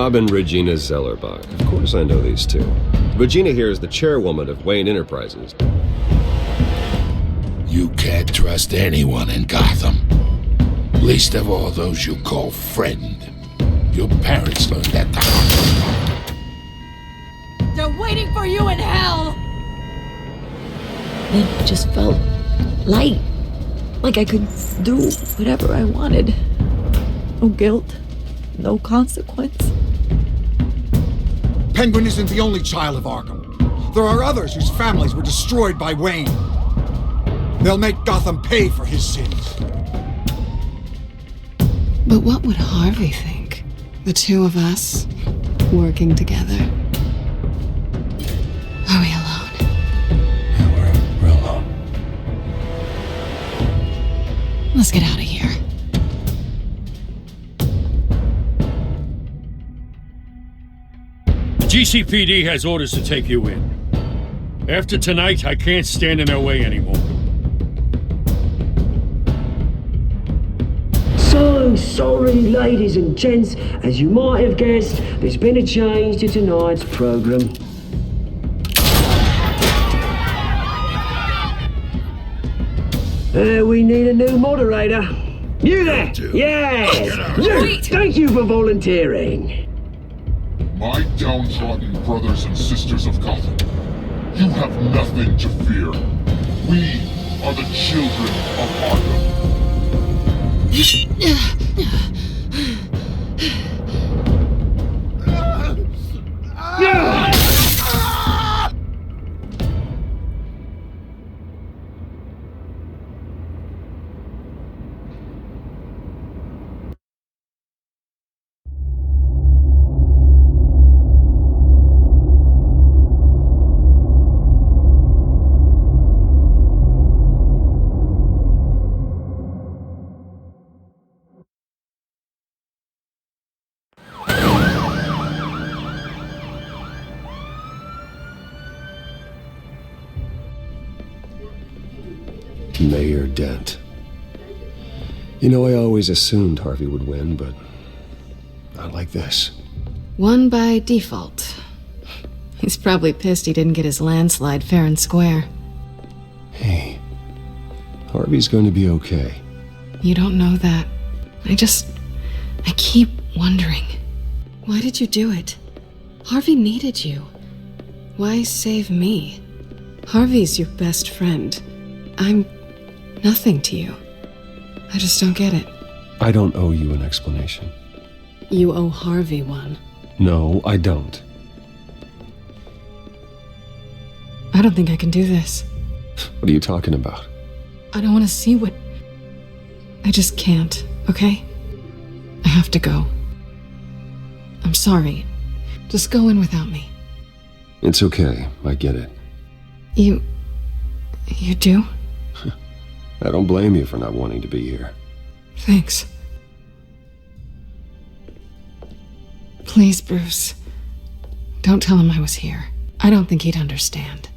Rob and Regina Zellerbach. Of course I know these two. Regina here is the chairwoman of Wayne Enterprises. You can't trust anyone in Gotham. Least of all those you call friend. Your parents learned that the hard way. They're waiting for you in hell! It just felt light. Like I could do whatever I wanted. No guilt. No consequence. Penguin isn't the only child of Arkham. There are others whose families were destroyed by Wayne. They'll make Gotham pay for his sins. But what would Harvey think? The two of us, working together. Are we alone? Yeah, we're alone. Let's get out of here. The GCPD has orders to take you in. After tonight, I can't stand in their way anymore. So sorry, ladies and gents. As you might have guessed, there's been a change to tonight's program. We need a new moderator. You there? Yes! Wait. Thank you for volunteering. My downtrodden brothers and sisters of Gotham, you have nothing to fear. We are the children of Arkham. Mayor Dent. You know, I always assumed Harvey would win, but not like this. Won by default. He's probably pissed he didn't get his landslide fair and square. Hey, Harvey's going to be okay. You don't know that. I keep wondering. Why did you do it? Harvey needed you. Why save me? Harvey's your best friend. I'm nothing to you. I just don't get it. I don't owe you an explanation. You owe Harvey one. No, I don't. I don't think I can do this. What are you talking about? I don't want to see what... I just can't, okay? I have to go. I'm sorry. Just go in without me. It's okay, I get it. You do? I don't blame you for not wanting to be here. Thanks. Please, Bruce. Don't tell him I was here. I don't think he'd understand.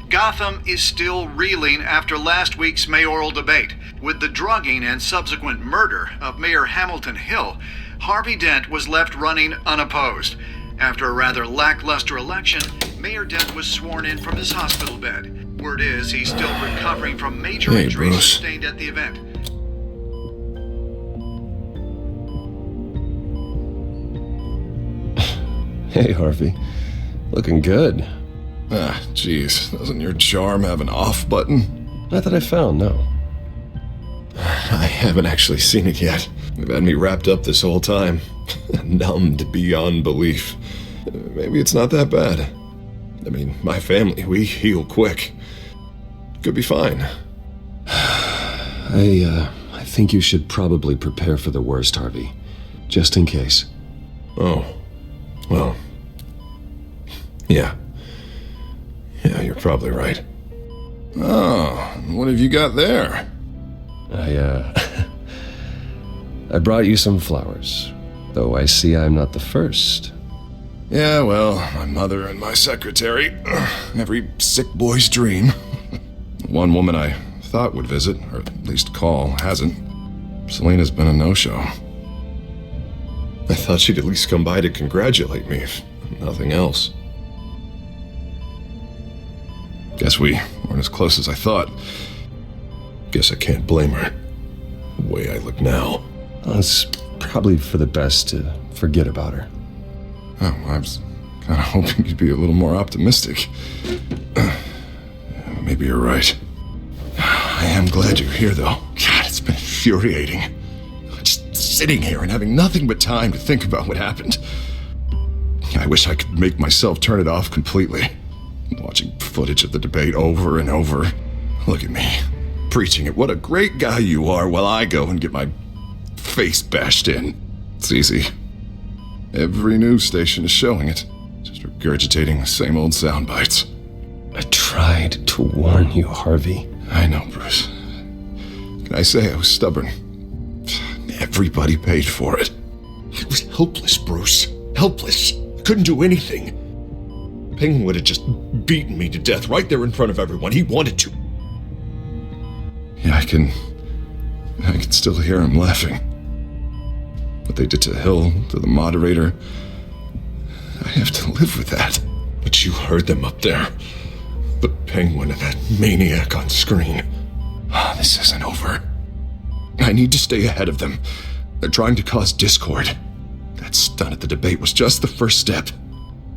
Gotham is still reeling after last week's mayoral debate. With the drugging and subsequent murder of Mayor Hamilton Hill, Harvey Dent was left running unopposed. After a rather lackluster election, Mayor Dent was sworn in from his hospital bed. Word is he's still recovering from major injuries Bruce. sustained at the event. Hey, Harvey. Looking good. Ah, jeez. Doesn't your charm have an off button? Not that I found, no. I haven't actually seen it yet. They've had me wrapped up this whole time. Numbed beyond belief. Maybe it's not that bad. I mean, my family, we heal quick. Could be fine. I think you should probably prepare for the worst, Harvey. Just in case. Oh. Well. Yeah. Yeah, you're probably right. Oh, what have you got there? I brought you some flowers. Though I see I'm not the first. Yeah, well, my mother and my secretary. Every sick boy's dream. One woman I thought would visit, or at least call, hasn't. Selena's been a no-show. I thought she'd at least come by to congratulate me, if nothing else. Guess we weren't as close as I thought. Guess I can't blame her. The way I look now. Well, it's probably for the best to forget about her. Oh, I was kind of hoping you'd be a little more optimistic. Maybe you're right. I am glad you're here, though. God, it's been infuriating. Just sitting here and having nothing but time to think about what happened. I wish I could make myself turn it off completely. Watching footage of the debate over and over. Look at me, preaching at what a great guy you are while I go and get my face bashed in. It's easy. Every news station is showing it. Just regurgitating the same old sound bites. I tried to warn you, Harvey. I know, Bruce. Can I say I was stubborn? Everybody paid for it. I was helpless, Bruce. Helpless. I couldn't do anything. Penguin would have just beaten me to death right there in front of everyone. He wanted to. Yeah, I can still hear him laughing. What they did to Hill, to the moderator, I have to live with that. But you heard them up there. The Penguin and that maniac on screen. This isn't over. I need to stay ahead of them. They're trying to cause discord. That stunt at the debate was just the first step.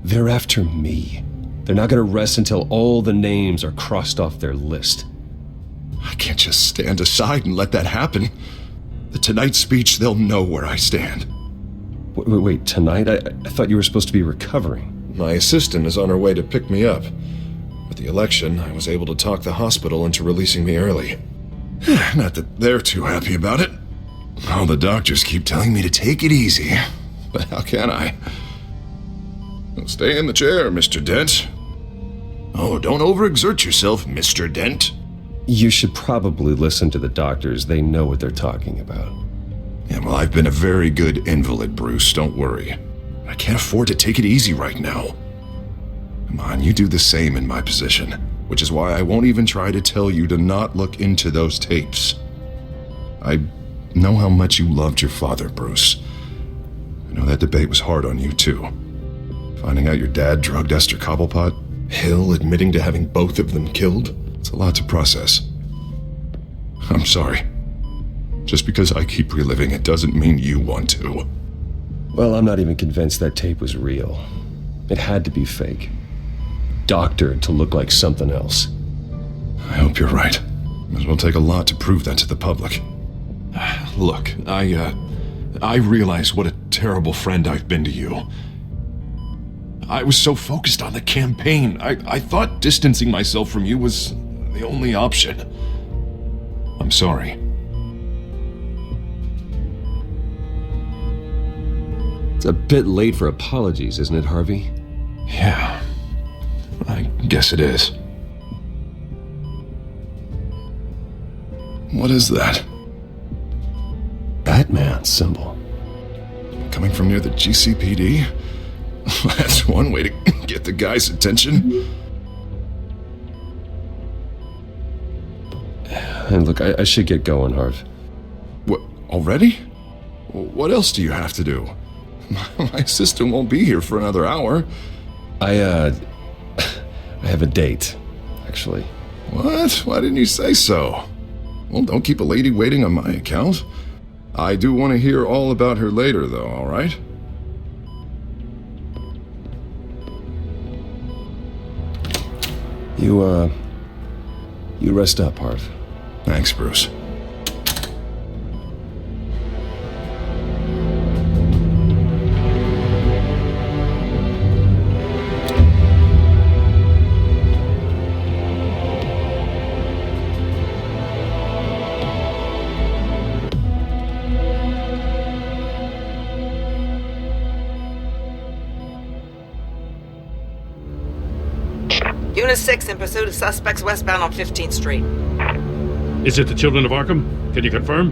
They're after me. They're not going to rest until all the names are crossed off their list. I can't just stand aside and let that happen. The Tonight speech, they'll know where I stand. Wait, tonight? I thought you were supposed to be recovering. My assistant is on her way to pick me up. With the election, I was able to talk the hospital into releasing me early. Not that they're too happy about it. All the doctors keep telling me to take it easy. But how can I? Stay in the chair, Mr. Dent. Oh, don't overexert yourself, Mr. Dent. You should probably listen to the doctors. They know what they're talking about. Yeah, well, I've been a very good invalid, Bruce. Don't worry. I can't afford to take it easy right now. Come on, you do the same in my position. Which is why I won't even try to tell you to not look into those tapes. I know how much you loved your father, Bruce. I know that debate was hard on you, too. Finding out your dad drugged Esther Cobblepot, Hill admitting to having both of them killed, it's a lot to process. I'm sorry. Just because I keep reliving it doesn't mean you want to. Well, I'm not even convinced that tape was real. It had to be fake. Doctored to look like something else. I hope you're right. It will take a lot to prove that to the public. Look, I realize what a terrible friend I've been to you. I was so focused on the campaign. I thought distancing myself from you was the only option. I'm sorry. It's a bit late for apologies, isn't it, Harvey? Yeah, I guess it is. What is that? Batman symbol. Coming from near the GCPD? That's one way to get the guy's attention. And look, I should get going, Harv. What, already? What else do you have to do? My assistant won't be here for another hour. I have a date, actually. What? Why didn't you say so? Well, don't keep a lady waiting on my account. I do want to hear all about her later, though, all right? You rest up, Harv. Thanks, Bruce. Unit 6 in pursuit of suspects westbound on 15th Street. Is it the Children of Arkham? Can you confirm?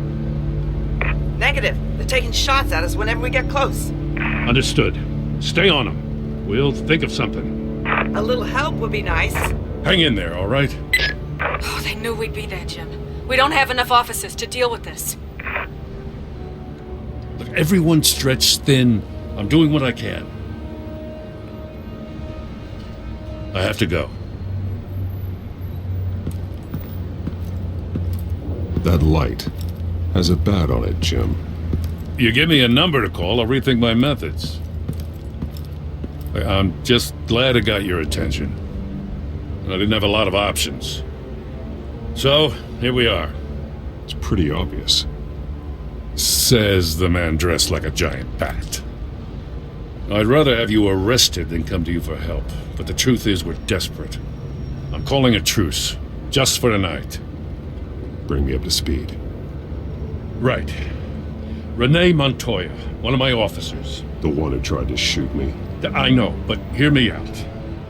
Negative. They're taking shots at us whenever we get close. Understood. Stay on them. We'll think of something. A little help would be nice. Hang in there, all right? Oh, they knew we'd be there, Jim. We don't have enough officers to deal with this. Look, everyone's stretched thin. I'm doing what I can. I have to go. That light has a bat on it, Jim. You give me a number to call, I'll rethink my methods. I'm just glad it got your attention. I didn't have a lot of options. So, here we are. It's pretty obvious. Says the man dressed like a giant bat. I'd rather have you arrested than come to you for help, but the truth is we're desperate. I'm calling a truce, just for tonight. Bring me up to speed. Right. Renee Montoya, one of my officers. The one who tried to shoot me. I know, but hear me out.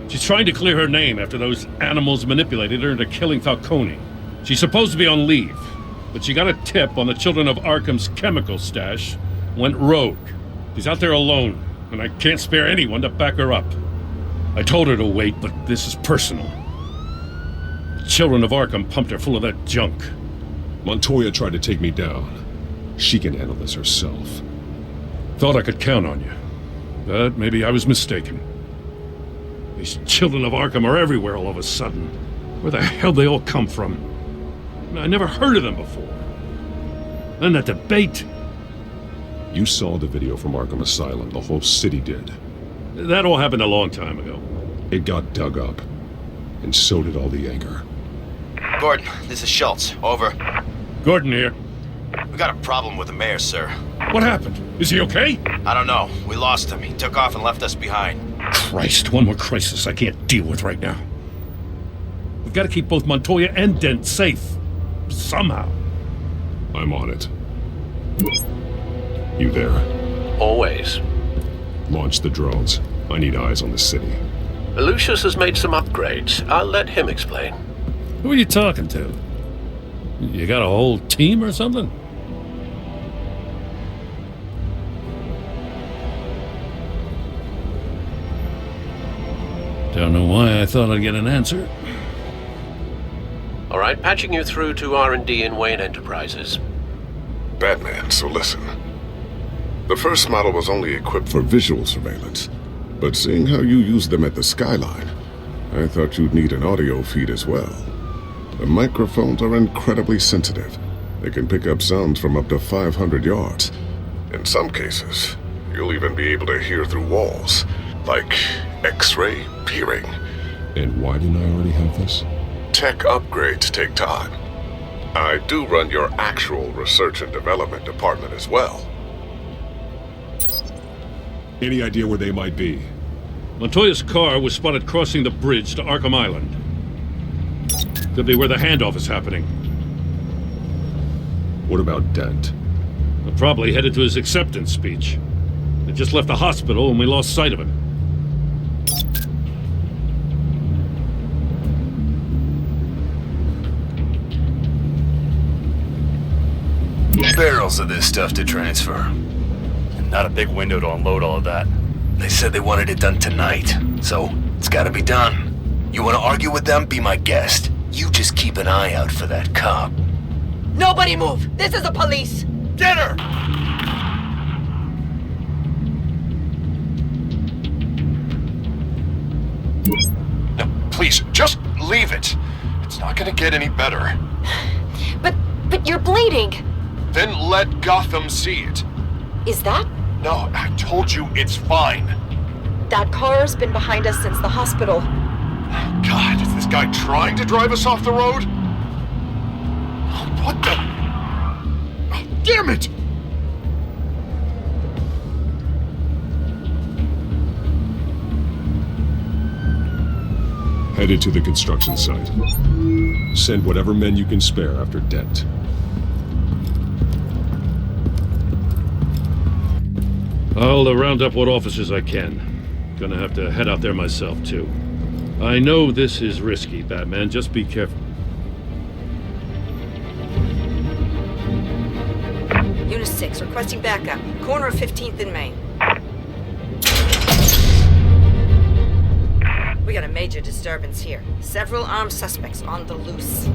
She's trying to clear her name after those animals manipulated her into killing Falcone. She's supposed to be on leave, but she got a tip on the Children of Arkham's chemical stash, went rogue. She's out there alone, and I can't spare anyone to back her up. I told her to wait, but this is personal. The Children of Arkham pumped her full of that junk. Montoya tried to take me down. She can handle this herself. Thought I could count on you, but maybe I was mistaken. These Children of Arkham are everywhere all of a sudden. Where the hell they all come from? I never heard of them before. Then that debate. You saw the video from Arkham Asylum. The whole city did. That all happened a long time ago. It got dug up. And so did all the anger. Gordon, this is Schultz. Over. Gordon here. We got a problem with the mayor, sir. What happened? Is he okay? I don't know. We lost him. He took off and left us behind. Christ, one more crisis I can't deal with right now. We've got to keep both Montoya and Dent safe. Somehow. I'm on it. You there? Always. Launch the drones. I need eyes on the city. Lucius has made some upgrades. I'll let him explain. Who are you talking to? You got a whole team or something? Don't know why I thought I'd get an answer. All right, patching you through to R&D in Wayne Enterprises. Batman, so listen. The first model was only equipped for visual surveillance, but seeing how you use them at the skyline, I thought you'd need an audio feed as well. The microphones are incredibly sensitive. They can pick up sounds from up to 500 yards. In some cases, you'll even be able to hear through walls, like X-ray peering. And why didn't I already have this? Tech upgrades take time. I do run your actual research and development department as well. Any idea where they might be? Montoya's car was spotted crossing the bridge to Arkham Island. Could be where the handoff is happening. What about Dent? They're probably headed to his acceptance speech. They just left the hospital and we lost sight of him. Barrels of this stuff to transfer. And not a big window to unload all of that. They said they wanted it done tonight, so it's gotta be done. You wanna argue with them? Be my guest. You just keep an eye out for that cop. Nobody move! This is the police! Get her! No, please, just leave it. It's not gonna get any better. But you're bleeding. Then let Gotham see it. Is that? No, I told you it's fine. That car's been behind us since the hospital. God, is this guy trying to drive us off the road? What the? Oh, damn it! Headed to the construction site. Send whatever men you can spare after Dent. I'll round up what officers I can. Gonna have to head out there myself, too. I know this is risky, Batman. Just be careful. Unit 6, requesting backup. Corner of 15th and Main. We got a major disturbance here. Several armed suspects on the loose.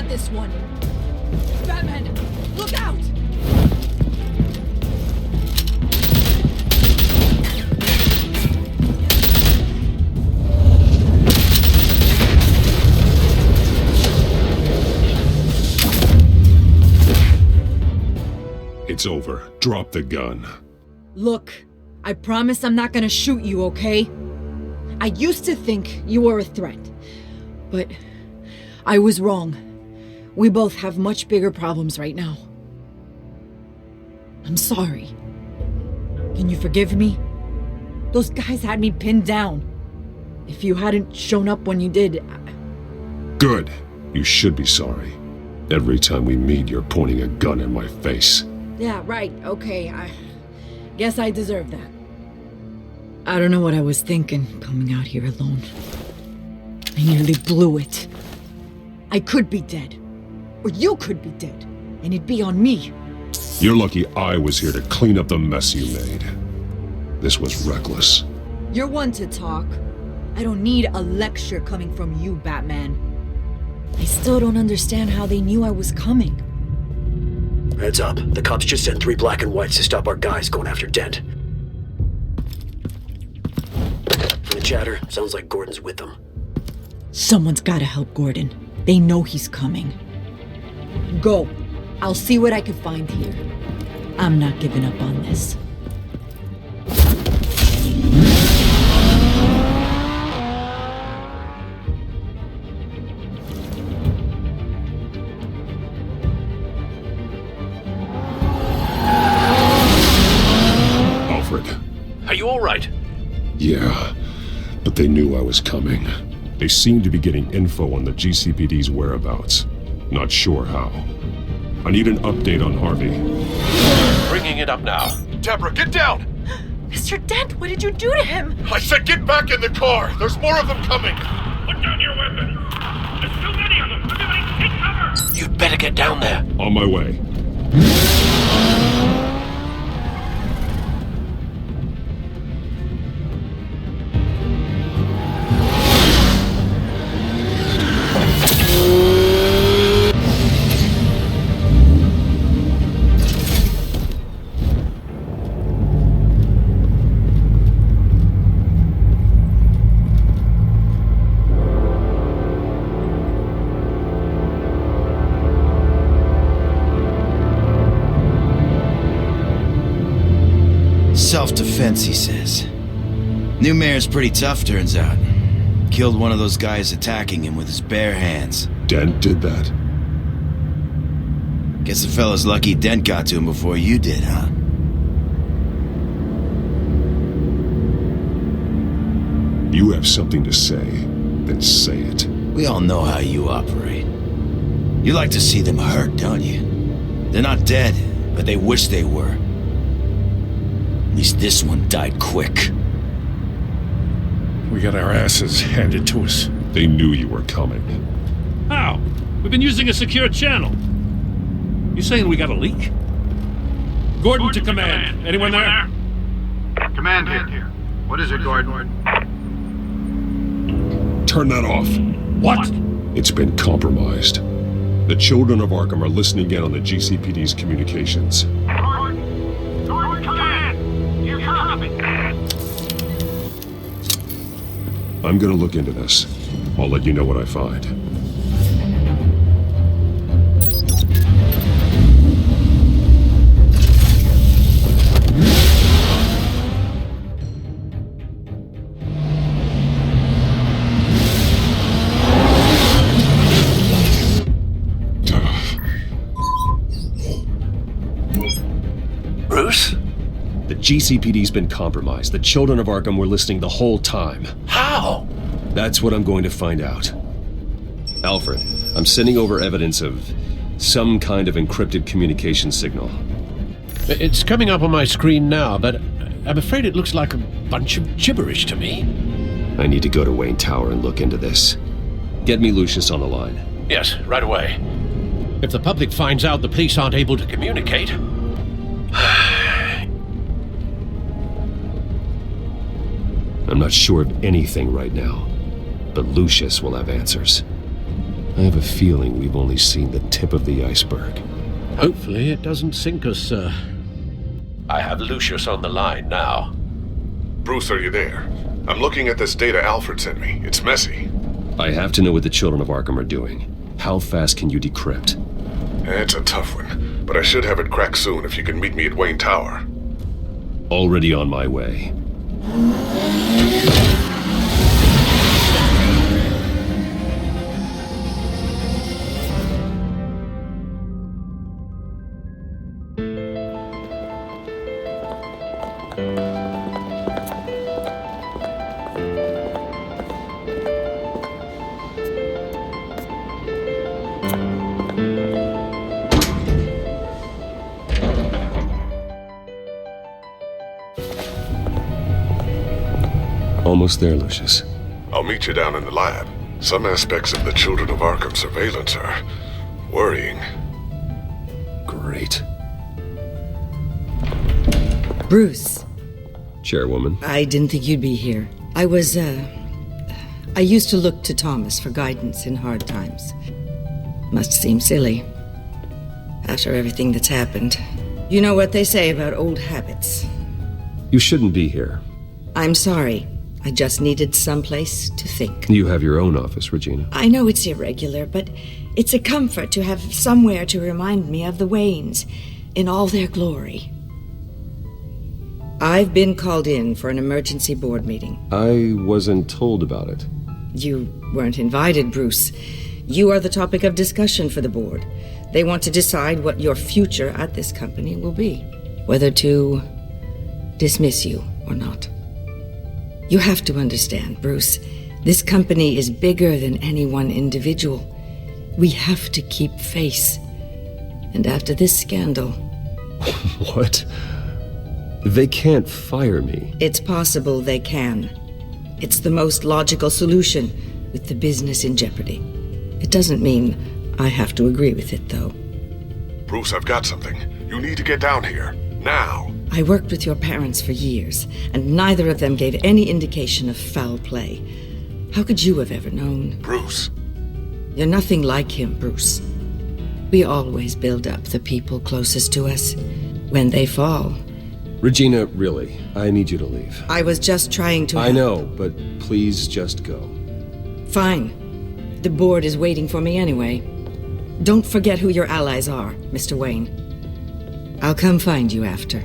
this one. Batman, look out! It's over. Drop the gun. Look, I promise I'm not gonna shoot you, okay? I used to think you were a threat, but I was wrong. We both have much bigger problems right now. I'm sorry. Can you forgive me? Those guys had me pinned down. If you hadn't shown up when you did... Good. You should be sorry. Every time we meet, you're pointing a gun in my face. Yeah, right, okay, I guess I deserve that. I don't know what I was thinking, coming out here alone. I nearly blew it. I could be dead. Or you could be dead. And it'd be on me. You're lucky I was here to clean up the mess you made. This was reckless. You're one to talk. I don't need a lecture coming from you, Batman. I still don't understand how they knew I was coming. Heads up. The cops just sent 3 black and whites to stop our guys going after Dent. From the chatter, sounds like Gordon's with them. Someone's gotta help Gordon. They know he's coming. Go. I'll see what I can find here. I'm not giving up on this. Are you all right? Yeah, but they knew I was coming. They seemed to be getting info on the GCPD's whereabouts. Not sure how. I need an update on Harvey. Bringing it up now. Deborah, get down! Mr. Dent, what did you do to him? I said get back in the car! There's more of them coming! Put down your weapon! There's too many of them! Everybody take cover! You'd better get down there. On my way. Self-defense, he says. New mayor's pretty tough, turns out. Killed one of those guys attacking him with his bare hands. Dent did that? Guess the fella's lucky Dent got to him before you did, huh? You have something to say, then say it. We all know how you operate. You like to see them hurt, don't you? They're not dead, but they wish they were. At least this one died quick. We got our asses handed to us. They knew you were coming. How? We've been using a secure channel. You saying we got a leak? Gordon to command. Anyone there? Command here. What is it, Gordon? Turn that off. What? It's been compromised. The children of Arkham are listening in on the GCPD's communications. I'm gonna look into this. I'll let you know what I find. Bruce? The GCPD's been compromised. The children of Arkham were listening the whole time. How? That's what I'm going to find out. Alfred, I'm sending over evidence of some kind of encrypted communication signal. It's coming up on my screen now, but I'm afraid it looks like a bunch of gibberish to me. I need to go to Wayne Tower and look into this. Get me Lucius on the line. Yes, right away. If the public finds out the police aren't able to communicate... I'm not sure of anything right now, but Lucius will have answers. I have a feeling we've only seen the tip of the iceberg. Hopefully it doesn't sink us, sir. I have Lucius on the line now. Bruce, are you there? I'm looking at this data Alfred sent me. It's messy. I have to know what the children of Arkham are doing. How fast can you decrypt? It's a tough one, but I should have it cracked soon if you can meet me at Wayne Tower. Already on my way. Almost there, Lucius. I'll meet you down in the lab. Some aspects of the Children of Arkham surveillance are worrying. Great. Bruce. Chairwoman. I didn't think you'd be here. I used to look to Thomas for guidance in hard times. Must seem silly. After everything that's happened. You know what they say about old habits. You shouldn't be here. I'm sorry. I just needed someplace to think. You have your own office, Regina. I know it's irregular, but it's a comfort to have somewhere to remind me of the Waynes in all their glory. I've been called in for an emergency board meeting. I wasn't told about it. You weren't invited, Bruce. You are the topic of discussion for the board. They want to decide what your future at this company will be. Whether to dismiss you or not. You have to understand, Bruce. This company is bigger than any one individual. We have to keep face. And after this scandal... What? They can't fire me. It's possible they can. It's the most logical solution with the business in jeopardy. It doesn't mean I have to agree with it, though. Bruce, I've got something. You need to get down here. Now. I worked with your parents for years, and neither of them gave any indication of foul play. How could you have ever known? Bruce. You're nothing like him, Bruce. We always build up the people closest to us. When they fall... Regina, really, I need you to leave. I was just trying to... I know, but please just go. Fine. The board is waiting for me anyway. Don't forget who your allies are, Mr. Wayne. I'll come find you after.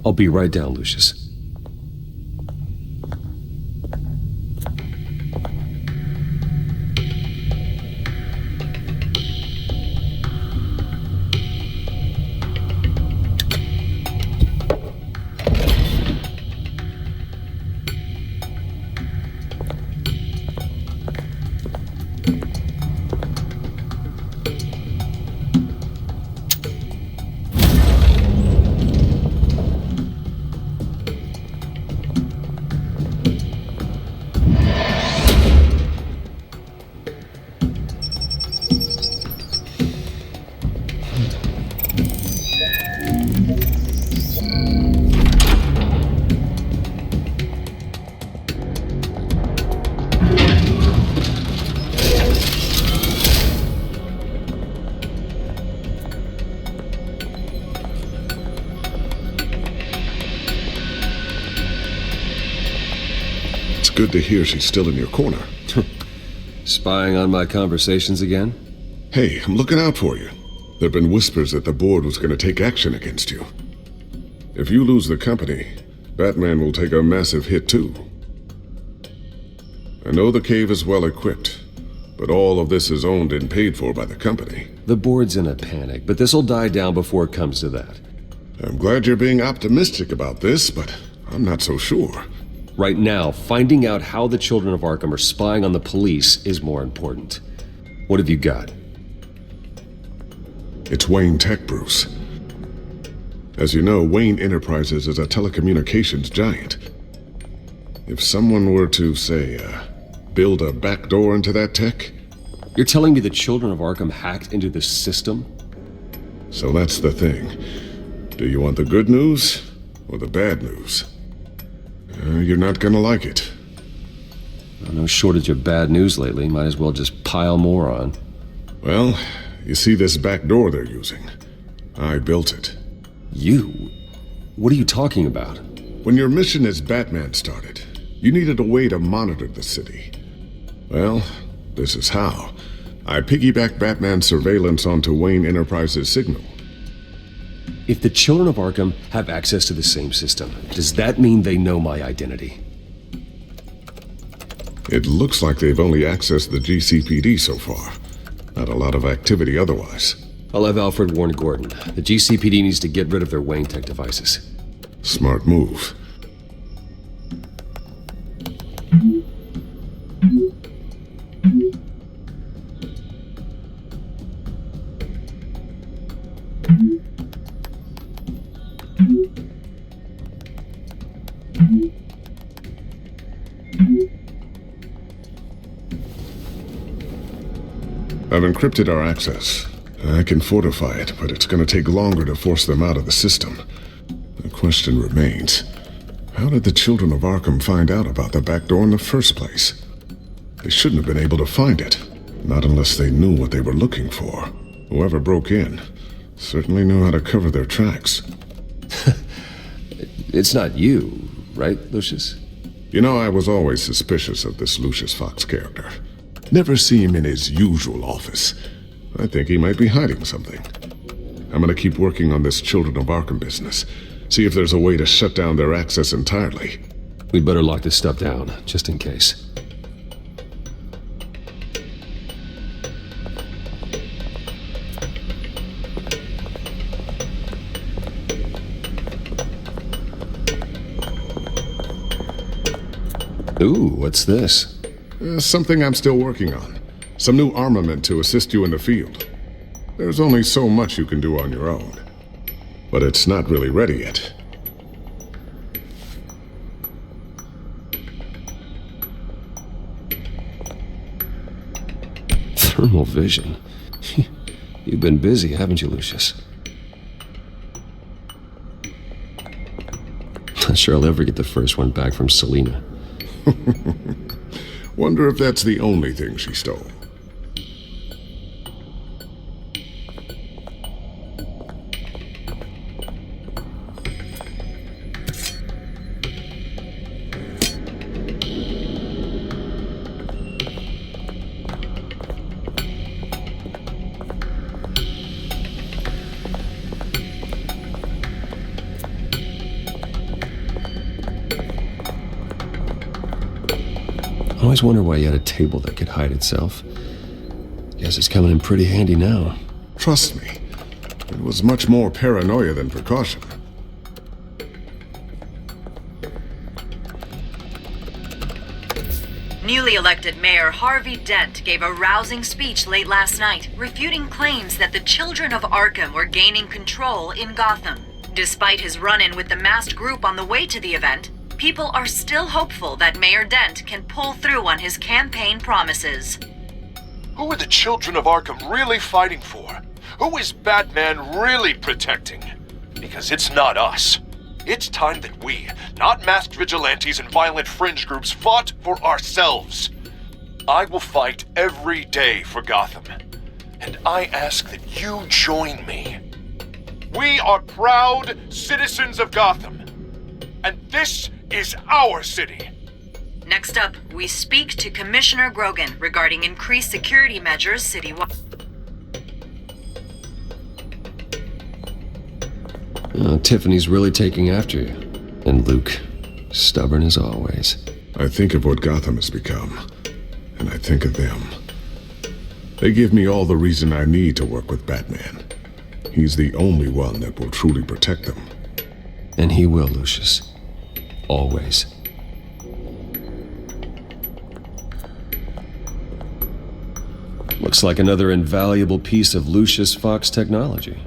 I'll be right down, Lucius. Good to hear she's still in your corner. Spying on my conversations again? Hey, I'm looking out for you. There have been whispers that the board was going to take action against you. If you lose the company, Batman will take a massive hit too. I know the cave is well equipped, but all of this is owned and paid for by the company. The board's in a panic, but this'll die down before it comes to that. I'm glad you're being optimistic about this, but I'm not so sure. Right now, finding out how the Children of Arkham are spying on the police is more important. What have you got? It's Wayne Tech, Bruce. As you know, Wayne Enterprises is a telecommunications giant. If someone were to, say, build a backdoor into that tech... You're telling me the Children of Arkham hacked into this system? So that's the thing. Do you want the good news or the bad news? You're not gonna like it. No shortage of bad news lately. Might as well just pile more on. Well, you see this back door they're using? I built it. You? What are you talking about? When your mission as Batman started, you needed a way to monitor the city. Well, this is how. I piggybacked Batman's surveillance onto Wayne Enterprises' signal. If the children of Arkham have access to the same system, does that mean they know my identity? It looks like they've only accessed the GCPD so far. Not a lot of activity otherwise. I'll have Alfred warn Gordon. The GCPD needs to get rid of their Wayne Tech devices. Smart move. I've encrypted our access. I can fortify it, but it's going to take longer to force them out of the system. The question remains, how did the children of Arkham find out about the back door in the first place? They shouldn't have been able to find it, not unless they knew what they were looking for. Whoever broke in certainly knew how to cover their tracks. It's not you, right, Lucius? You know, I was always suspicious of this Lucius Fox character. Never see him in his usual office. I think he might be hiding something. I'm gonna keep working on this Children of Arkham business. See if there's a way to shut down their access entirely. We'd better lock this stuff down, just in case. Ooh, what's this? Something I'm still working on. Some new armament to assist you in the field. There's only so much you can do on your own. But it's not really ready yet. Thermal vision. You've been busy, haven't you, Lucius? Not sure I'll ever get the first one back from Selina. Wonder if that's the only thing she stole. I always wonder why you had a table that could hide itself. Guess it's coming in pretty handy now. Trust me, it was much more paranoia than precaution. Newly elected Mayor Harvey Dent gave a rousing speech late last night, refuting claims that the children of Arkham were gaining control in Gotham. Despite his run-in with the masked group on the way to the event, people are still hopeful that Mayor Dent can pull through on his campaign promises. Who are the children of Arkham really fighting for? Who is Batman really protecting? Because it's not us. It's time that we, not masked vigilantes and violent fringe groups, fought for ourselves. I will fight every day for Gotham. And I ask that you join me. We are proud citizens of Gotham. And this is our city. Next up, we speak to Commissioner Grogan regarding increased security measures citywide. Tiffany's really taking after you. And Luke, stubborn as always. I think of what Gotham has become, and I think of them. They give me all the reason I need to work with Batman. He's the only one that will truly protect them. And he will, Lucius. Always. Looks like another invaluable piece of Lucius Fox technology.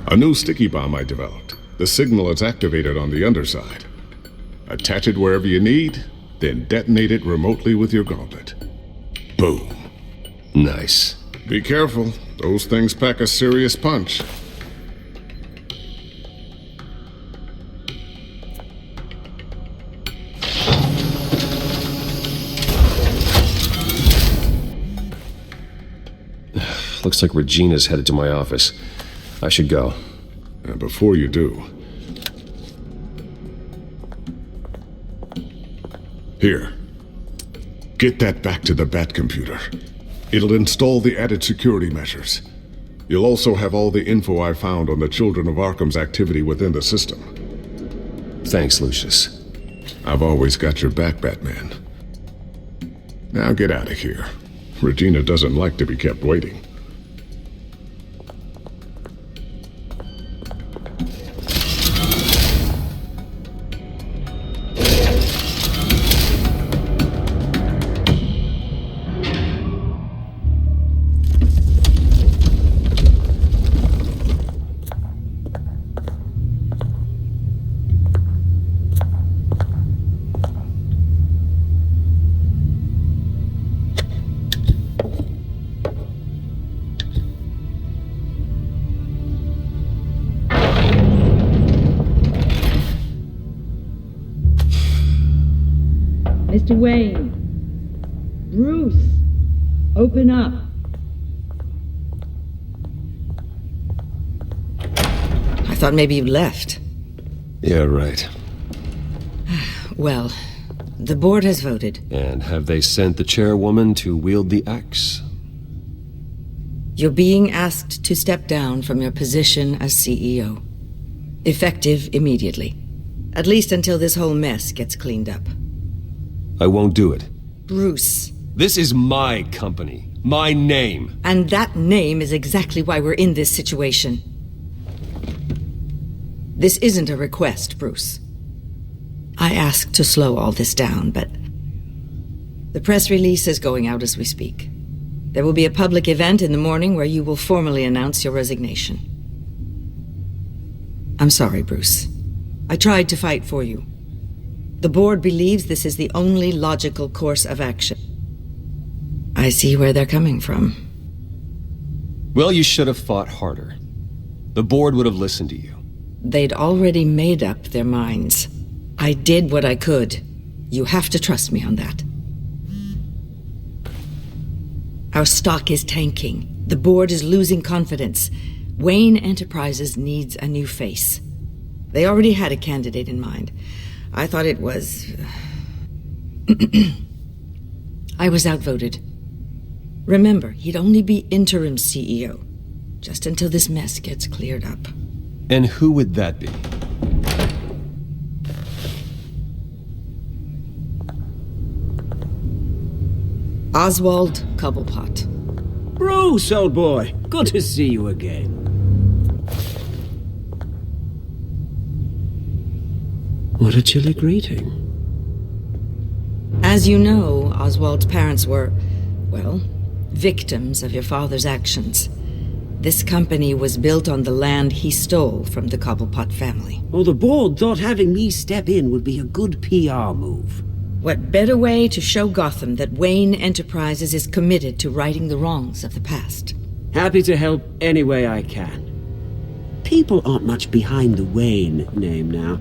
A new sticky bomb I developed. The signal is activated on the underside. Attach it wherever you need, then detonate it remotely with your gauntlet. Boom. Nice. Be careful. Those things pack a serious punch. Looks like Regina's headed to my office. I should go. And before you do... Here. Get that back to the Bat computer. It'll install the added security measures. You'll also have all the info I found on the Children of Arkham's activity within the system. Thanks, Lucius. I've always got your back, Batman. Now get out of here. Regina doesn't like to be kept waiting. Mr. Wayne. Bruce. Open up. I thought maybe you left. Yeah, right. Well, the board has voted. And have they sent the chairwoman to wield the axe? You're being asked to step down from your position as CEO. Effective immediately. At least until this whole mess gets cleaned up. I won't do it. Bruce. This is my company. My name. And that name is exactly why we're in this situation. This isn't a request, Bruce. I asked to slow all this down, but the press release is going out as we speak. There will be a public event in the morning where you will formally announce your resignation. I'm sorry, Bruce. I tried to fight for you. The board believes this is the only logical course of action. I see where they're coming from. Well, you should have fought harder. The board would have listened to you. They'd already made up their minds. I did what I could. You have to trust me on that. Our stock is tanking. The board is losing confidence. Wayne Enterprises needs a new face. They already had a candidate in mind. I thought it was... I was outvoted. Remember, he'd only be interim CEO, just until this mess gets cleared up. And who would that be? Oswald Cobblepot. Bruce, old boy. Good to see you again. What a chilly greeting. As you know, Oswald's parents were, well, victims of your father's actions. This company was built on the land he stole from the Cobblepot family. Well, the board thought having me step in would be a good PR move. What better way to show Gotham that Wayne Enterprises is committed to righting the wrongs of the past? Happy to help any way I can. People aren't much behind the Wayne name now.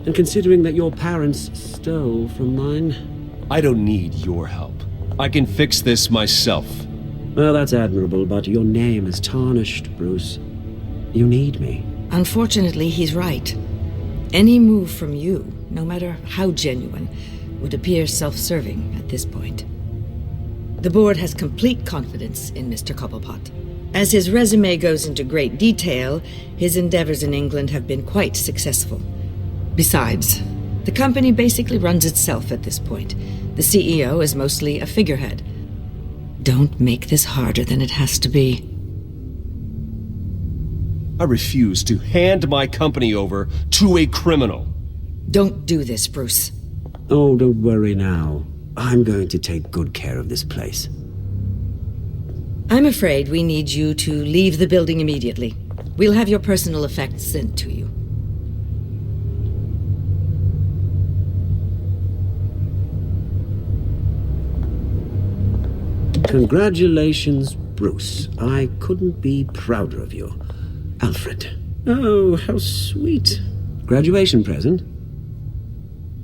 And considering that your parents stole from mine... I don't need your help. I can fix this myself. Well, that's admirable, but your name is tarnished, Bruce. You need me. Unfortunately, he's right. Any move from you, no matter how genuine, would appear self-serving at this point. The board has complete confidence in Mr. Cobblepot. As his resume goes into great detail, his endeavors in England have been quite successful. Besides, the company basically runs itself at this point. The CEO is mostly a figurehead. Don't make this harder than it has to be. I refuse to hand my company over to a criminal. Don't do this, Bruce. Oh, don't worry now. I'm going to take good care of this place. I'm afraid we need you to leave the building immediately. We'll have your personal effects sent to you. Congratulations, Bruce, I couldn't be prouder of you. Alfred. Oh, how sweet. Graduation present?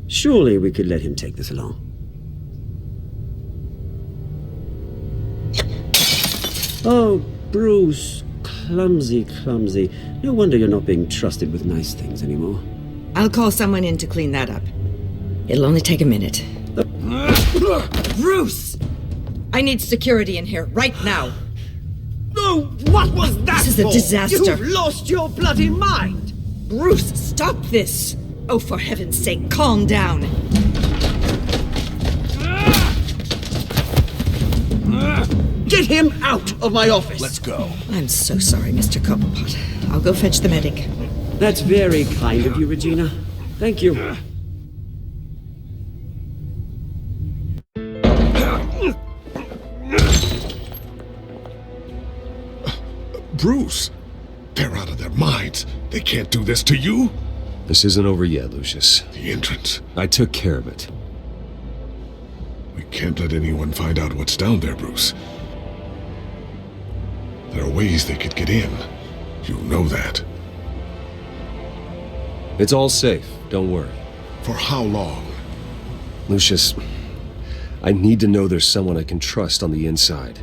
Surely we could let him take this along. Oh, Bruce. Clumsy, clumsy. No wonder you're not being trusted with nice things anymore. I'll call someone in to clean that up. It'll only take a minute. Bruce! I need security in here, right now. No, what was that This is a for? disaster. You've lost your bloody mind! Bruce, stop this! Oh, for heaven's sake, calm down. Get him out of my office! Let's go. I'm so sorry, Mr. Cobblepot. I'll go fetch the medic. That's very kind of you, Regina. Thank you. Bruce! They're out of their minds. They can't do this to you. This isn't over yet, Lucius. The entrance. I took care of it. We can't let anyone find out what's down there, Bruce. There are ways they could get in. You know that. It's all safe. Don't worry. For how long? Lucius, I need to know there's someone I can trust on the inside.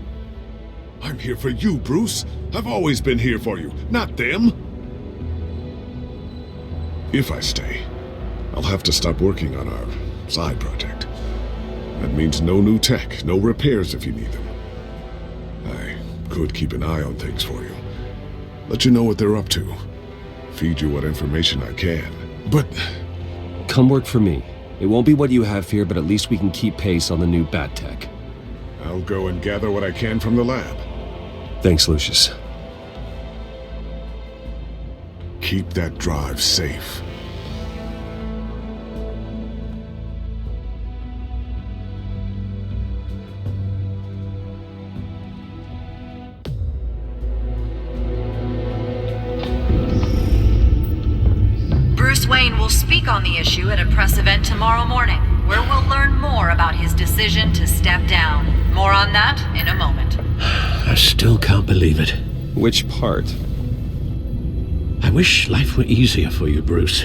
I'm here for you, Bruce. I've always been here for you, not them. If I stay, I'll have to stop working on our side project. That means no new tech, no repairs if you need them. I could keep an eye on things for you. Let you know what they're up to. Feed you what information I can. But... Come work for me. It won't be what you have here, but at least we can keep pace on the new bat tech. I'll go and gather what I can from the lab. Thanks, Lucius. Keep that drive safe. Bruce Wayne will speak on the issue at a press event tomorrow morning, where we'll learn more about his decision to step down. More on that in a moment. I still can't believe it. Which part? I wish life were easier for you, Bruce.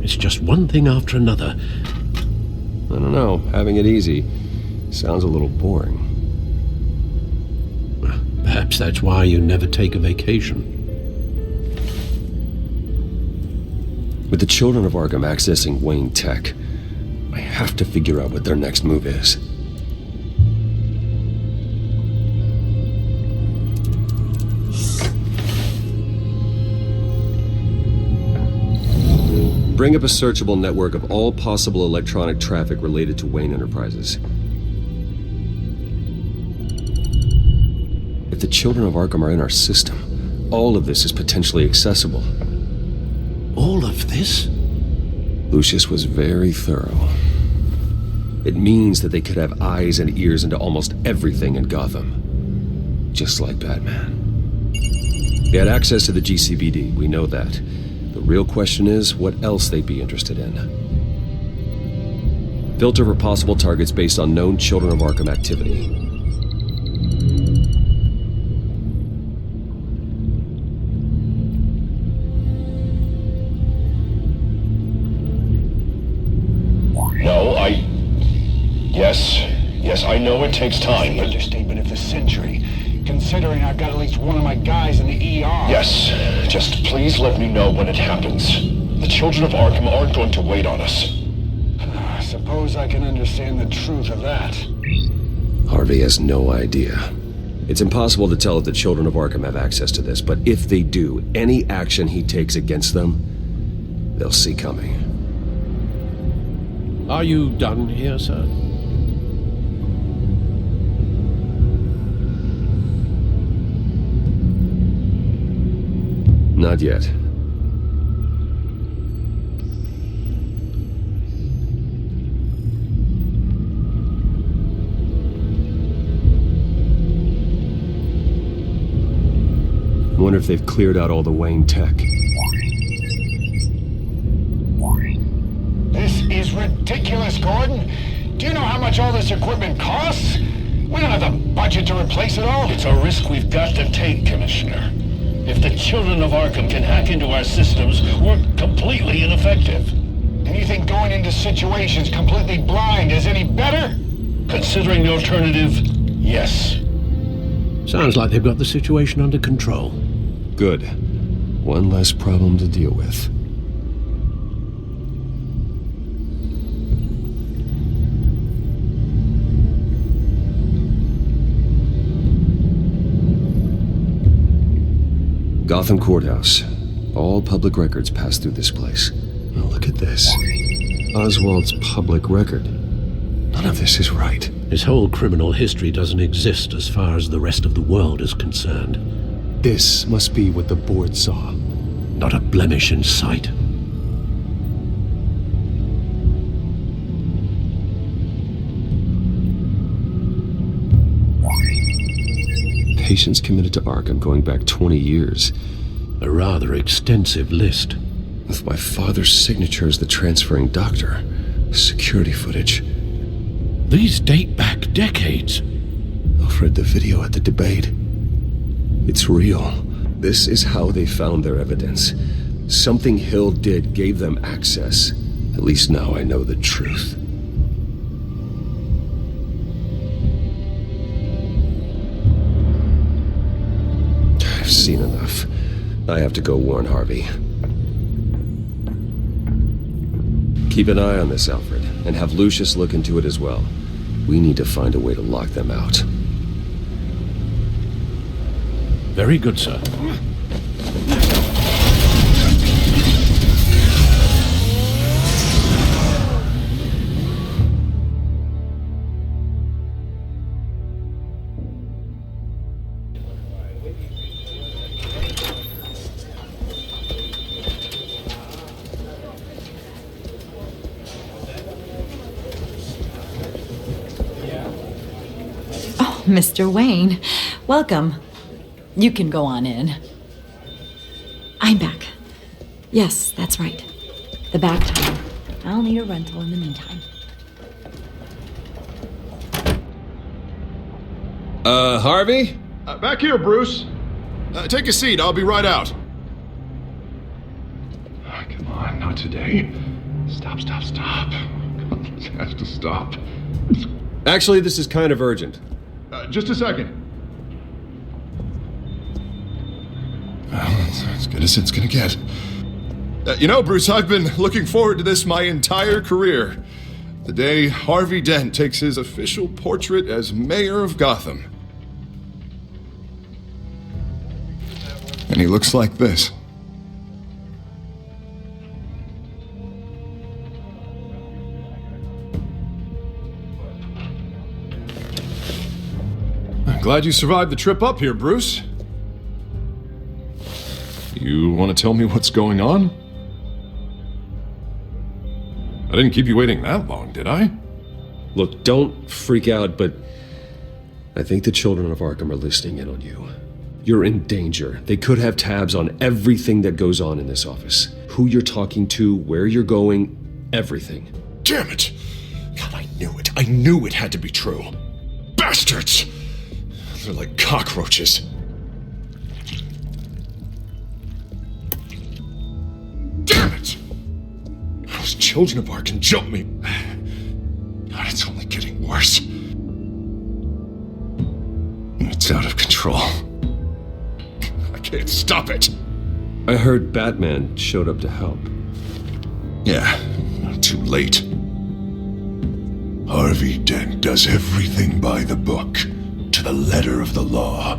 It's just one thing after another. I don't know. Having it easy sounds a little boring. Perhaps that's why you never take a vacation. With the children of Arkham accessing Wayne Tech, I have to figure out what their next move is. Bring up a searchable network of all possible electronic traffic related to Wayne Enterprises. If the children of Arkham are in our system, all of this is potentially accessible. All of this? Lucius was very thorough. It means that they could have eyes and ears into almost everything in Gotham. Just like Batman. They had access to the GCPD, we know that. The real question is what else they'd be interested in. Filter for possible targets based on known Children of Arkham activity. No, Yes, I know it takes time, but... Understatement of the century, considering I've got at least one of my guys in the ER. Yes, just please let me know when it happens. The children of Arkham aren't going to wait on us. I suppose I can understand the truth of that. Harvey has no idea. It's impossible to tell if the children of Arkham have access to this, but if they do, any action he takes against them, they'll see coming. Are you done here, sir? Not yet. Wonder if they've cleared out all the Wayne tech. This is ridiculous, Gordon. Do you know how much all this equipment costs? We don't have the budget to replace it all. It's a risk we've got to take, Commissioner. If the children of Arkham can hack into our systems, we're completely ineffective. And you think going into situations completely blind is any better? Considering the alternative, yes. Sounds like they've got the situation under control. Good. One less problem to deal with. Gotham Courthouse. All public records pass through this place. Now look at this. Oswald's public record. None of this is right. His whole criminal history doesn't exist as far as the rest of the world is concerned. This must be what the board saw. Not a blemish in sight. Patients committed to Arkham going back 20 years. A rather extensive list. With my father's signature as the transferring doctor. Security footage. These date back decades. I've read the video at the debate. It's real. This is how they found their evidence. Something Hill did gave them access. At least now I know the truth. I've seen enough. I have to go warn Harvey. Keep an eye on this, Alfred, and have Lucius look into it as well. We need to find a way to lock them out. Very good, sir. Mr. Wayne, welcome. You can go on in. I'm back. Yes, that's right. The back time. I'll need a rental in the meantime. Harvey? Back here, Bruce. Take a seat, I'll be right out. Oh, come on, not today. Stop. Come on, this has to stop. Actually, this is kind of urgent. Just a second. Well, that's as good as it's gonna get. You know, Bruce, I've been looking forward to this my entire career. The day Harvey Dent takes his official portrait as mayor of Gotham. And he looks like this. Glad you survived the trip up here, Bruce. You want to tell me what's going on? I didn't keep you waiting that long, did I? Look, don't freak out, but I think the children of Arkham are listening in on you. You're in danger. They could have tabs on everything that goes on in this office. Who you're talking to, where you're going, everything. Damn it! God, I knew it. I knew it had to be true. Bastards! They're like cockroaches. Damn it! Those children of Arkham jumped me. God, it's only getting worse. It's out of control. I can't stop it. I heard Batman showed up to help. Yeah, too late. Harvey Dent does everything by the book. To the letter of the law.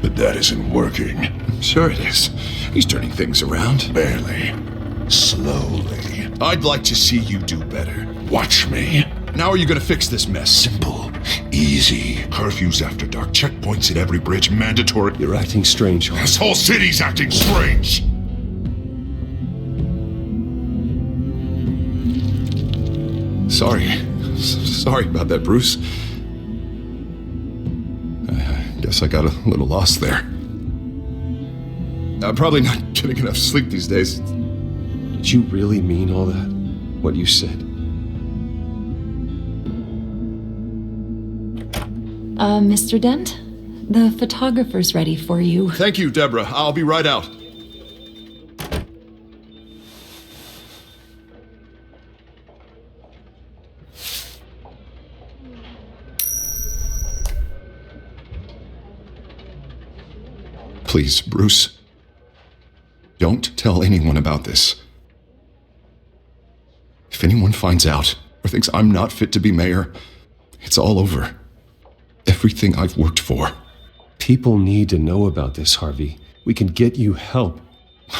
But that isn't working. Sure it is. He's turning things around. Barely. Slowly. I'd like to see you do better. Watch me. Now are you gonna fix this mess? Simple. Easy. Curfews after dark. Checkpoints at every bridge. Mandatory. You're acting strange. This whole city's acting strange. Sorry about that, Bruce. Guess I got a little lost there. I'm probably not getting enough sleep these days. Did you really mean all that? What you said? Mr. Dent? The photographer's ready for you. Thank you, Deborah. I'll be right out. Please, Bruce. Don't tell anyone about this. If anyone finds out or thinks I'm not fit to be mayor, it's all over. Everything I've worked for. People need to know about this, Harvey. We can get you help.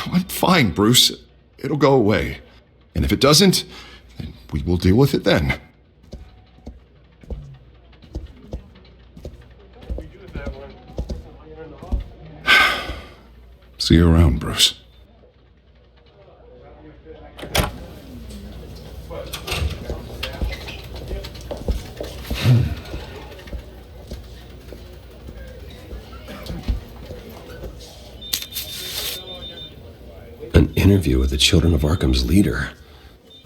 I'm fine, Bruce. It'll go away. And if it doesn't, then we will deal with it then. See you around, Bruce. An interview with the Children of Arkham's leader.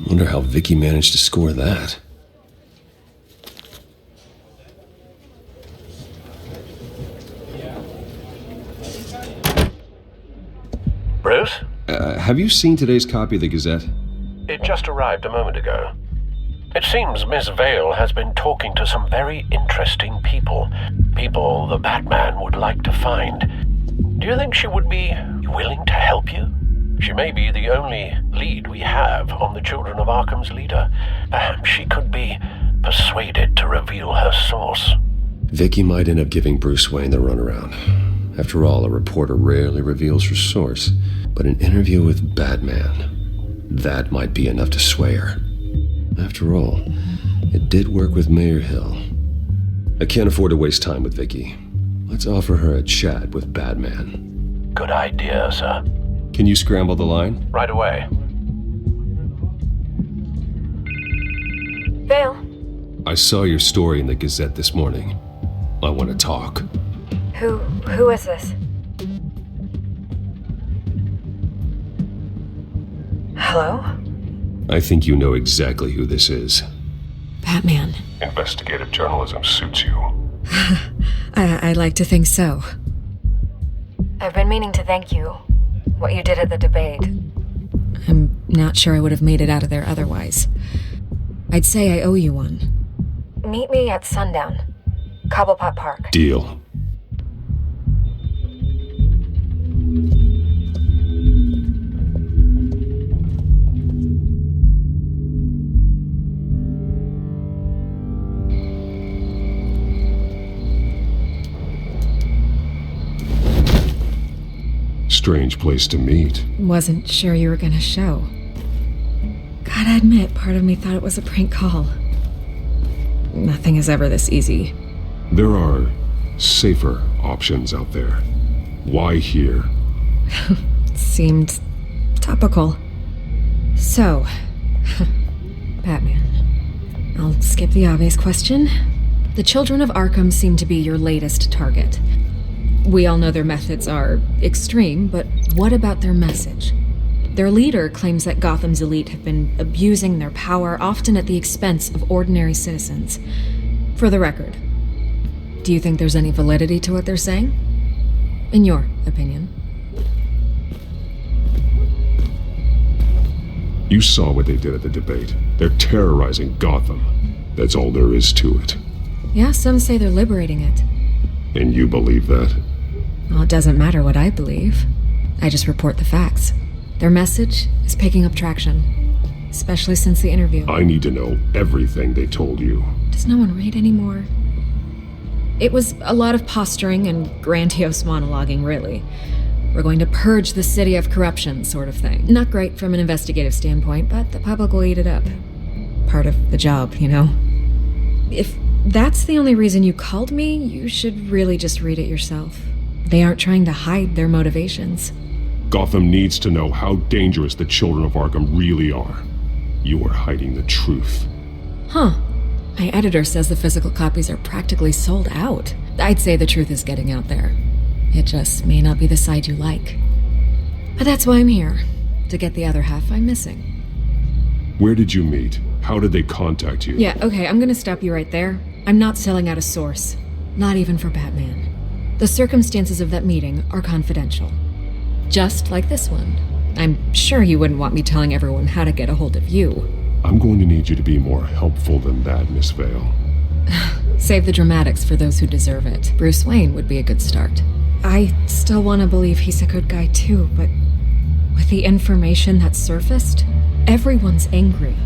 I wonder how Vicky managed to score that. Bruce? Have you seen today's copy of the Gazette? It just arrived a moment ago. It seems Miss Vale has been talking to some very interesting people. People the Batman would like to find. Do you think she would be willing to help you? She may be the only lead we have on the Children of Arkham's leader. Perhaps she could be persuaded to reveal her source. Vicky might end up giving Bruce Wayne the runaround. After all, a reporter rarely reveals her source. But an interview with Batman, that might be enough to sway her. After all, it did work with Mayor Hill. I can't afford to waste time with Vicky. Let's offer her a chat with Batman. Good idea, sir. Can you scramble the line? Right away. Vale. I saw your story in the Gazette this morning. I want to talk. Who is this? Hello? I think you know exactly who this is. Batman. Investigative journalism suits you. I'd like to think so. I've been meaning to thank you. What you did at the debate. I'm not sure I would have made it out of there otherwise. I'd say I owe you one. Meet me at sundown. Cobblepot Park. Deal. Strange place to meet. Wasn't sure you were gonna show. Gotta admit, part of me thought it was a prank call. Nothing is ever this easy. There are safer options out there. Why here? Seemed topical. So, Batman. I'll skip the obvious question. The Children of Arkham seem to be your latest target. We all know their methods are extreme, but what about their message? Their leader claims that Gotham's elite have been abusing their power, often at the expense of ordinary citizens. For the record, do you think there's any validity to what they're saying? In your opinion? You saw what they did at the debate. They're terrorizing Gotham. That's all there is to it. Yeah, some say they're liberating it. And you believe that? Well, it doesn't matter what I believe. I just report the facts. Their message is picking up traction, especially since the interview. I need to know everything they told you. Does no one read anymore? It was a lot of posturing and grandiose monologuing, really. We're going to purge the city of corruption, sort of thing. Not great from an investigative standpoint, but the public will eat it up. Part of the job, you know? If that's the only reason you called me, you should really just read it yourself. They aren't trying to hide their motivations. Gotham needs to know how dangerous the Children of Arkham really are. You are hiding the truth. Huh. My editor says the physical copies are practically sold out. I'd say the truth is getting out there. It just may not be the side you like. But that's why I'm here, to get the other half I'm missing. Where did you meet? How did they contact you? Yeah, okay, I'm gonna stop you right there. I'm not selling out a source. Not even for Batman. The circumstances of that meeting are confidential. Just like this one. I'm sure you wouldn't want me telling everyone how to get a hold of you. I'm going to need you to be more helpful than that, Miss Vale. Save the dramatics for those who deserve it. Bruce Wayne would be a good start. I still want to believe he's a good guy too, but with the information that's surfaced, everyone's angry.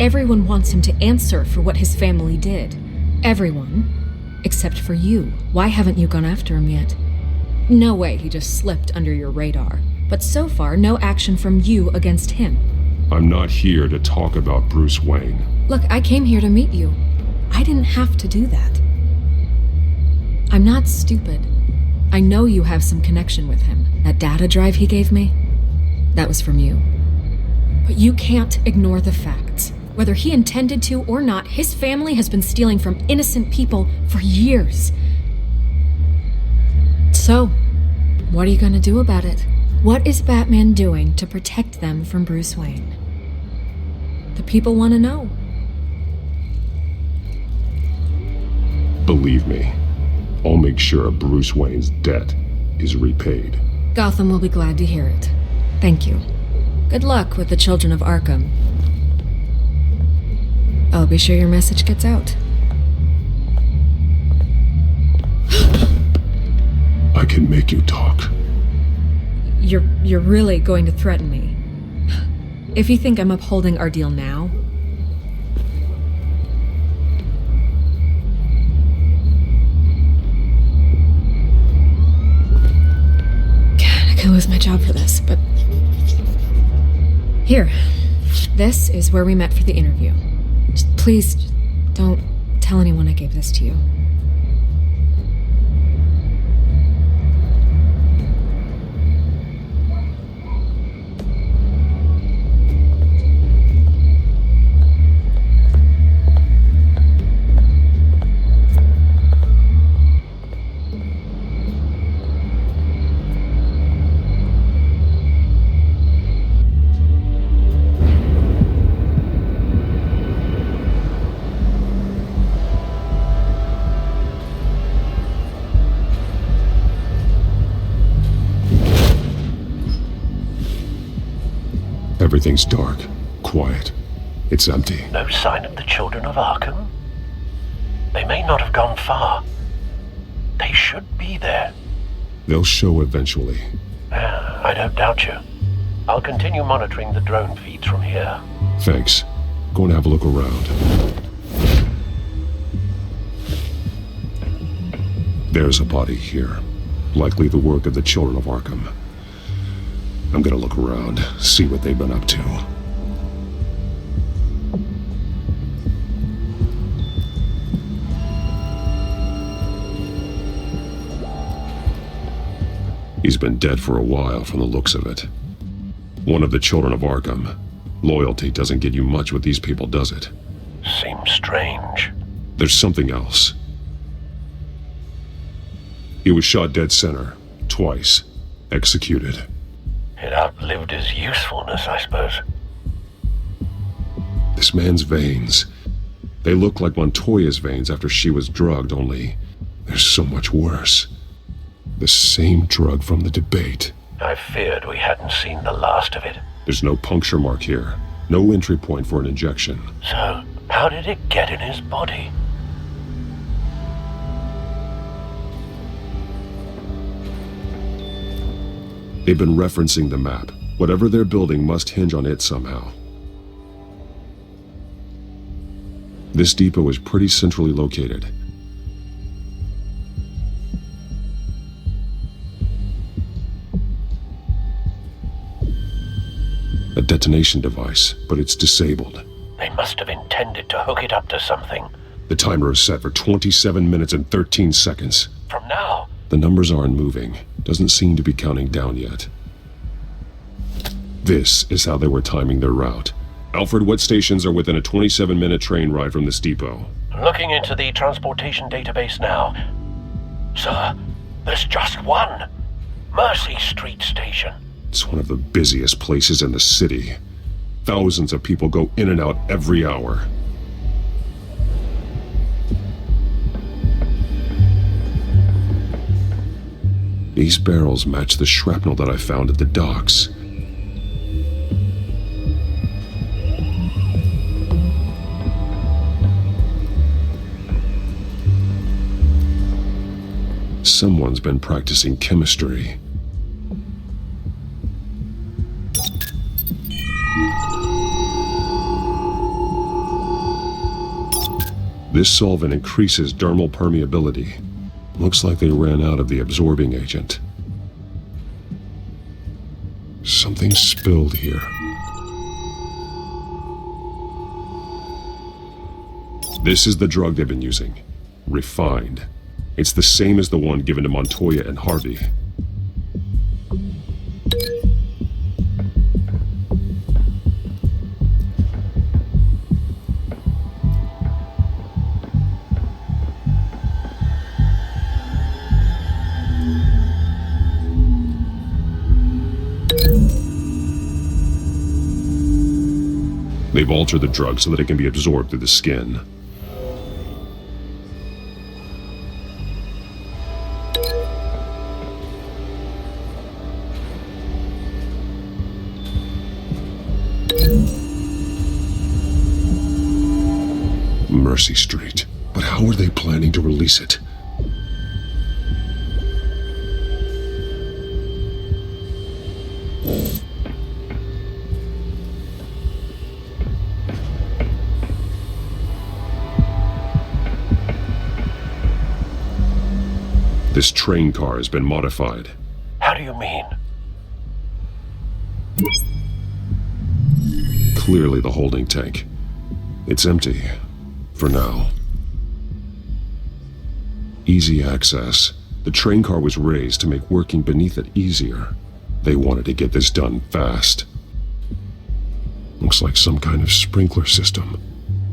Everyone wants him to answer for what his family did. Everyone, except for you. Why haven't you gone after him yet? No way he just slipped under your radar. But so far, no action from you against him. I'm not here to talk about Bruce Wayne. Look, I came here to meet you. I didn't have to do that. I'm not stupid. I know you have some connection with him. That data drive he gave me, that was from you. But you can't ignore the facts. Whether he intended to or not, his family has been stealing from innocent people for years. So, what are you gonna do about it? What is Batman doing to protect them from Bruce Wayne? The people want to know. Believe me, I'll make sure Bruce Wayne's debt is repaid. Gotham will be glad to hear it. Thank you. Good luck with the children of Arkham. I'll be sure your message gets out. I can make you talk. You're really going to threaten me. If you think I'm upholding our deal now... God, I could lose my job for this, but... Here. This is where we met for the interview. Please, don't tell anyone I gave this to you. Everything's dark, quiet. It's empty. No sign of the children of Arkham? They may not have gone far. They should be there. They'll show eventually. I don't doubt you. I'll continue monitoring the drone feeds from here. Thanks. Go and have a look around. There's a body here. Likely the work of the children of Arkham. I'm gonna look around, see what they've been up to. He's been dead for a while from the looks of it. One of the children of Arkham. Loyalty doesn't get you much with these people, does it? Seems strange. There's something else. He was shot dead center, twice, executed. It outlived his usefulness, I suppose. This man's veins. They look like Montoya's veins after she was drugged, only they're so much worse. The same drug from the debate. I feared we hadn't seen the last of it. There's no puncture mark here. No entry point for an injection. So, how did it get in his body? They've been referencing the map. Whatever they're building must hinge on it somehow. This depot is pretty centrally located. A detonation device, but it's disabled. They must have intended to hook it up to something. The timer is set for 27 minutes and 13 seconds. From now? The numbers aren't moving. Doesn't seem to be counting down yet. This is how they were timing their route. Alfred, what stations are within a 27-minute train ride from this depot? Looking into the transportation database now. Sir, there's just one. Mercy Street Station. It's one of the busiest places in the city. Thousands of people go in and out every hour. These barrels match the shrapnel that I found at the docks. Someone's been practicing chemistry. This solvent increases dermal permeability. Looks like they ran out of the absorbing agent. Something spilled here. This is the drug they've been using. Refined. It's the same as the one given to Montoya and Harvey. They've altered the drug so that it can be absorbed through the skin. Mercy Street. But how are they planning to release it? This train car has been modified. How do you mean? Clearly the holding tank. It's empty. For now. Easy access. The train car was raised to make working beneath it easier. They wanted to get this done fast. Looks like some kind of sprinkler system.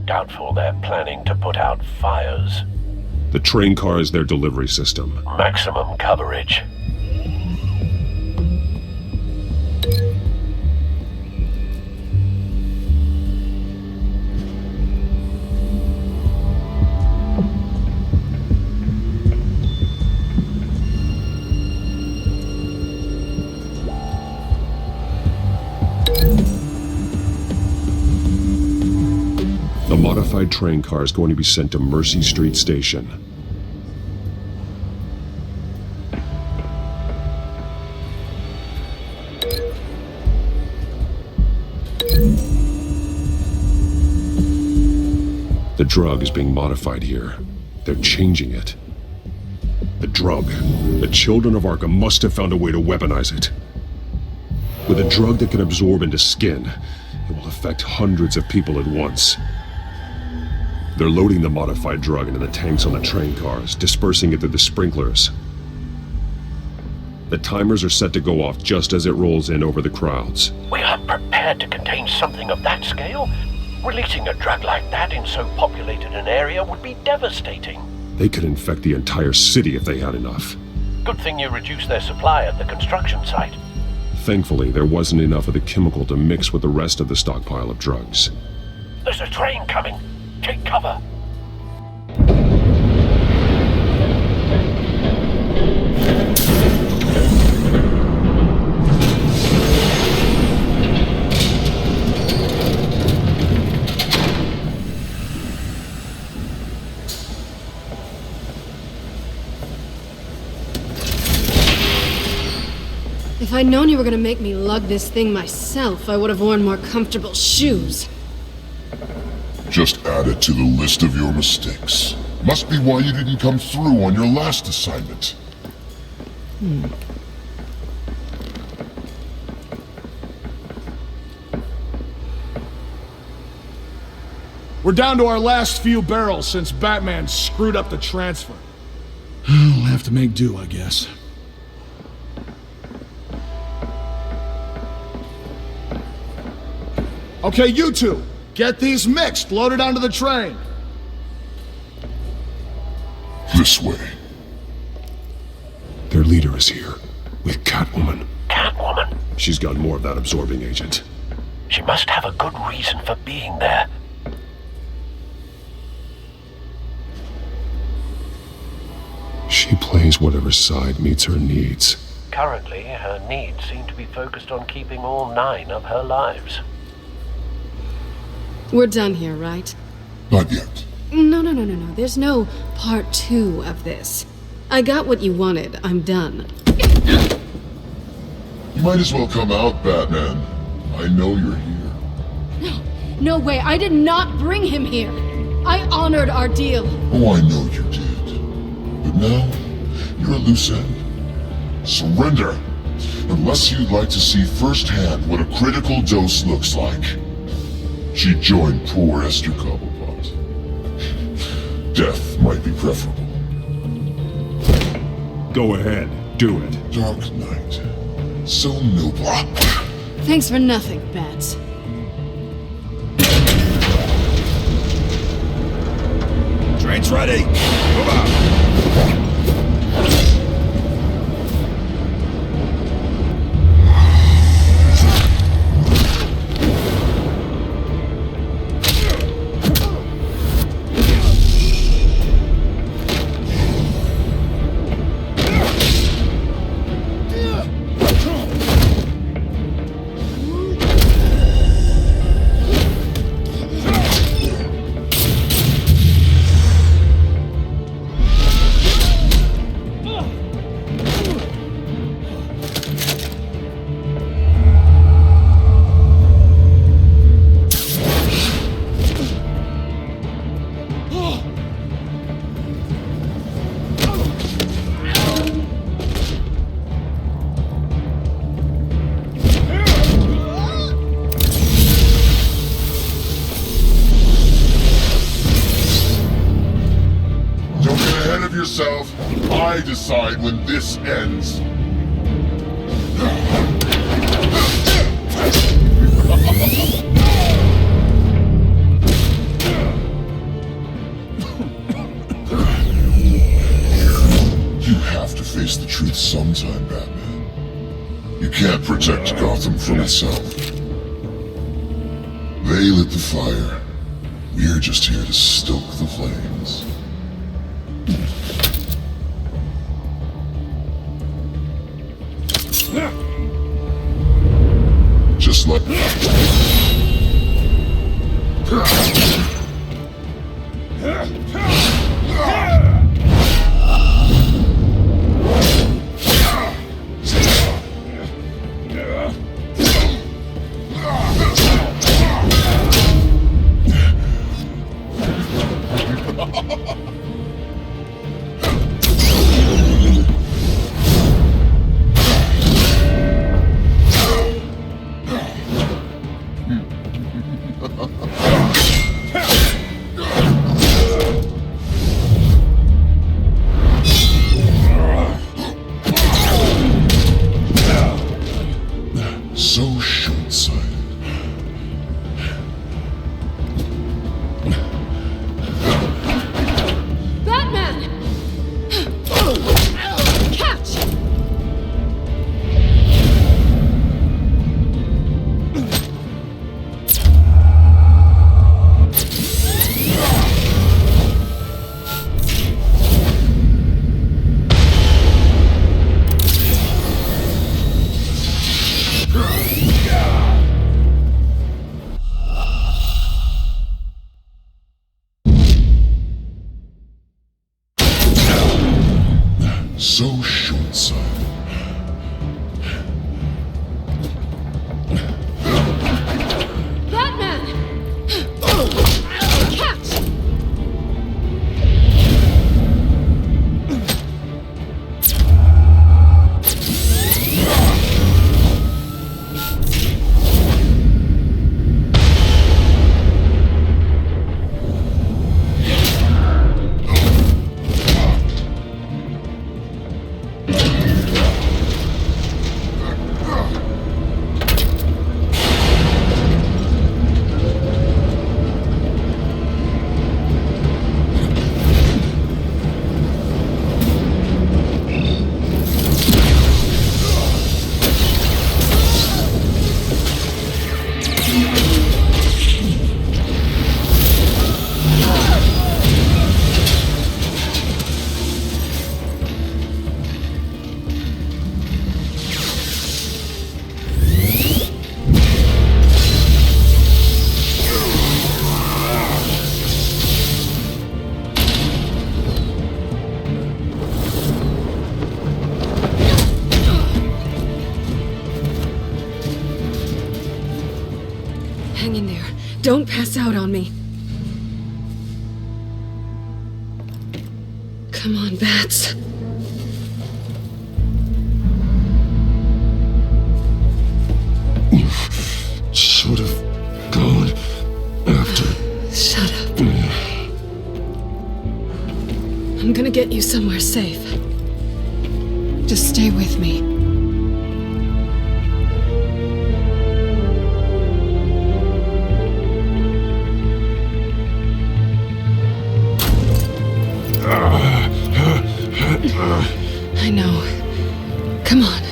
Doubtful they're planning to put out fires. The train car is their delivery system. Maximum coverage. The modified train car is going to be sent to Mercy Street Station. The drug is being modified here. They're changing it. The drug. The children of Arkham must have found a way to weaponize it. With a drug that can absorb into skin, it will affect hundreds of people at once. They're loading the modified drug into the tanks on the train cars, dispersing it through the sprinklers. The timers are set to go off just as it rolls in over the crowds. We aren't prepared to contain something of that scale. Releasing a drug like that in so populated an area would be devastating. They could infect the entire city if they had enough. Good thing you reduced their supply at the construction site. Thankfully, there wasn't enough of the chemical to mix with the rest of the stockpile of drugs. There's a train coming. Take cover. If I'd known you were gonna make me lug this thing myself, I would have worn more comfortable shoes. Just add it to the list of your mistakes. Must be why you didn't come through on your last assignment. We're down to our last few barrels since Batman screwed up the transfer. We'll have to make do, I guess. Okay, you two, get these mixed, loaded onto the train. This way. Their leader is here, with Catwoman. Catwoman? She's got more of that absorbing agent. She must have a good reason for being there. She plays choose whatever side meets her needs. Currently, her needs seem to be focused on keeping all 9 of her lives. We're done here, right? Not yet. No. There's no part 2 of this. I got what you wanted. I'm done. You might as well come out, Batman. I know you're here. No way. I did not bring him here. I honored our deal. Oh, I know you did. But now, you're a loose end. Surrender, unless you'd like to see firsthand what a critical dose looks like. She joined poor Esther Cobblepot. Death might be preferable. Go ahead, do it. Dark Knight. So noble. Thanks for nothing, Bats. Train's ready! Move out! Yourself. I decide when this ends. You have to face the truth sometime, Batman. You can't protect Gotham from itself. They lit the fire. We're just here to stoke the flames. Just like... So short-sighted. Batman! Catch! So short-sighted. Batman! Catch! Don't pass out on me. Come on, Bats. You should have gone after... Shut up. I'm gonna get you somewhere safe. Just stay with me. I know. Come on.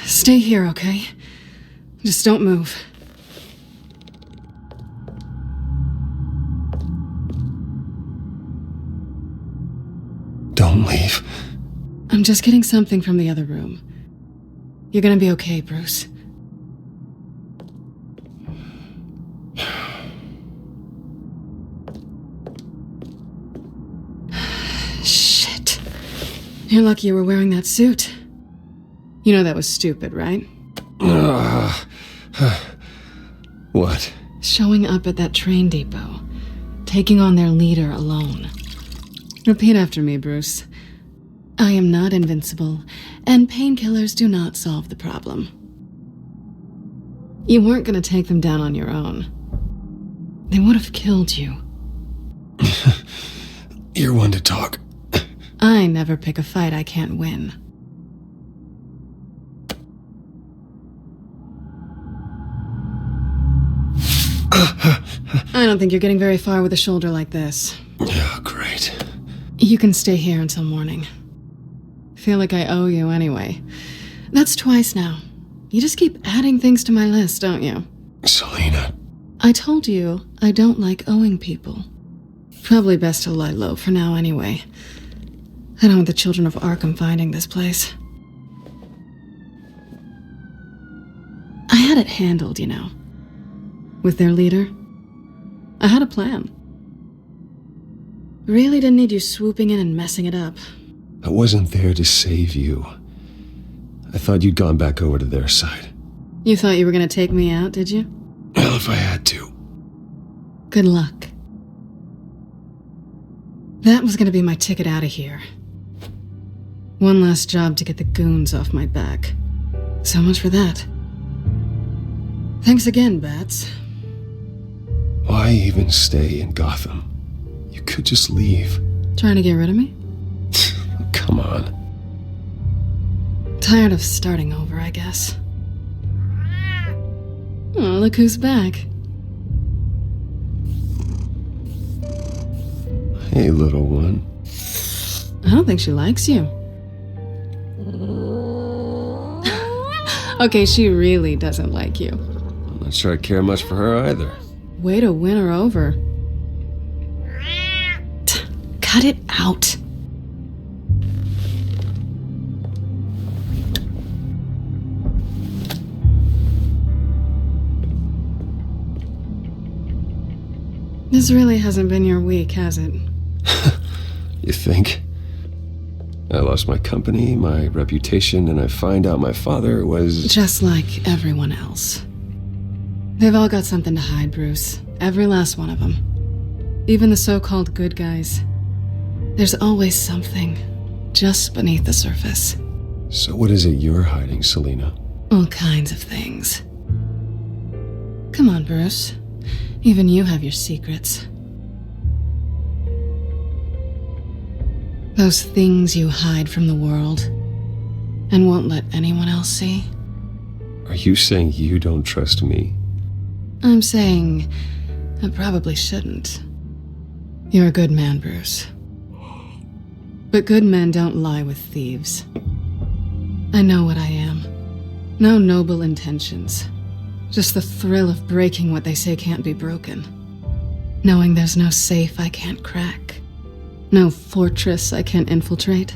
Stay here, okay? Just don't move. Don't leave. I'm just getting something from the other room. You're gonna be okay, Bruce. Shit. You're lucky you were wearing that suit. You know that was stupid, right? What? Showing up at that train depot. Taking on their leader alone. Repeat after me, Bruce. I am not invincible, and painkillers do not solve the problem. You weren't gonna take them down on your own. They would have killed you. You're one to talk. I never pick a fight I can't win. I don't think you're getting very far with a shoulder like this. Oh, great. You can stay here until morning. Feel like I owe you anyway. That's twice now. You just keep adding things to my list, don't you? Selina. I told you I don't like owing people. Probably best to lie low for now anyway. I don't want the children of Arkham finding this place. I had it handled, you know. With their leader. I had a plan. Really didn't need you swooping in and messing it up. I wasn't there to save you. I thought you'd gone back over to their side. You thought you were gonna take me out, did you? Well, if I had to. Good luck. That was gonna be my ticket out of here. One last job to get the goons off my back. So much for that. Thanks again, Bats. Why even stay in Gotham? You could just leave. Trying to get rid of me? Come on. Tired of starting over, I guess. Oh, look who's back. Hey, little one. I don't think she likes you. Okay, she really doesn't like you. I'm not sure I care much for her either. Way to win her over. Cut it out. This really hasn't been your week, has it? You think? I lost my company, my reputation, and I find out my father was... Just like everyone else. They've all got something to hide, Bruce. Every last one of them. Even the so-called good guys. There's always something just beneath the surface. So what is it you're hiding, Selina? All kinds of things. Come on, Bruce. Even you have your secrets. Those things you hide from the world and won't let anyone else see. Are you saying you don't trust me? I'm saying I probably shouldn't. You're a good man, Bruce. But good men don't lie with thieves. I know what I am. No noble intentions. Just the thrill of breaking what they say can't be broken. Knowing there's no safe I can't crack. No fortress I can't infiltrate.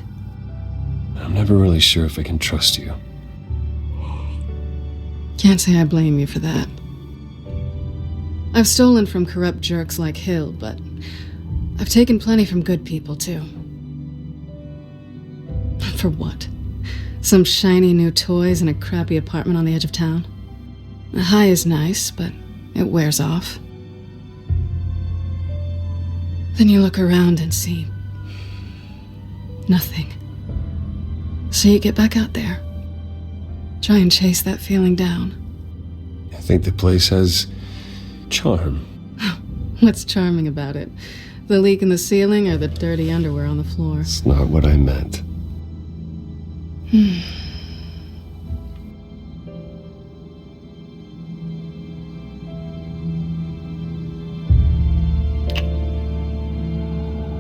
I'm never really sure if I can trust you. Can't say I blame you for that. I've stolen from corrupt jerks like Hill, but I've taken plenty from good people, too. For what? Some shiny new toys in a crappy apartment on the edge of town? The high is nice, but it wears off. Then you look around and see nothing. So you get back out there. Try and chase that feeling down. I think the place has charm. What's charming about it? The leak in the ceiling or the dirty underwear on the floor? It's not what I meant.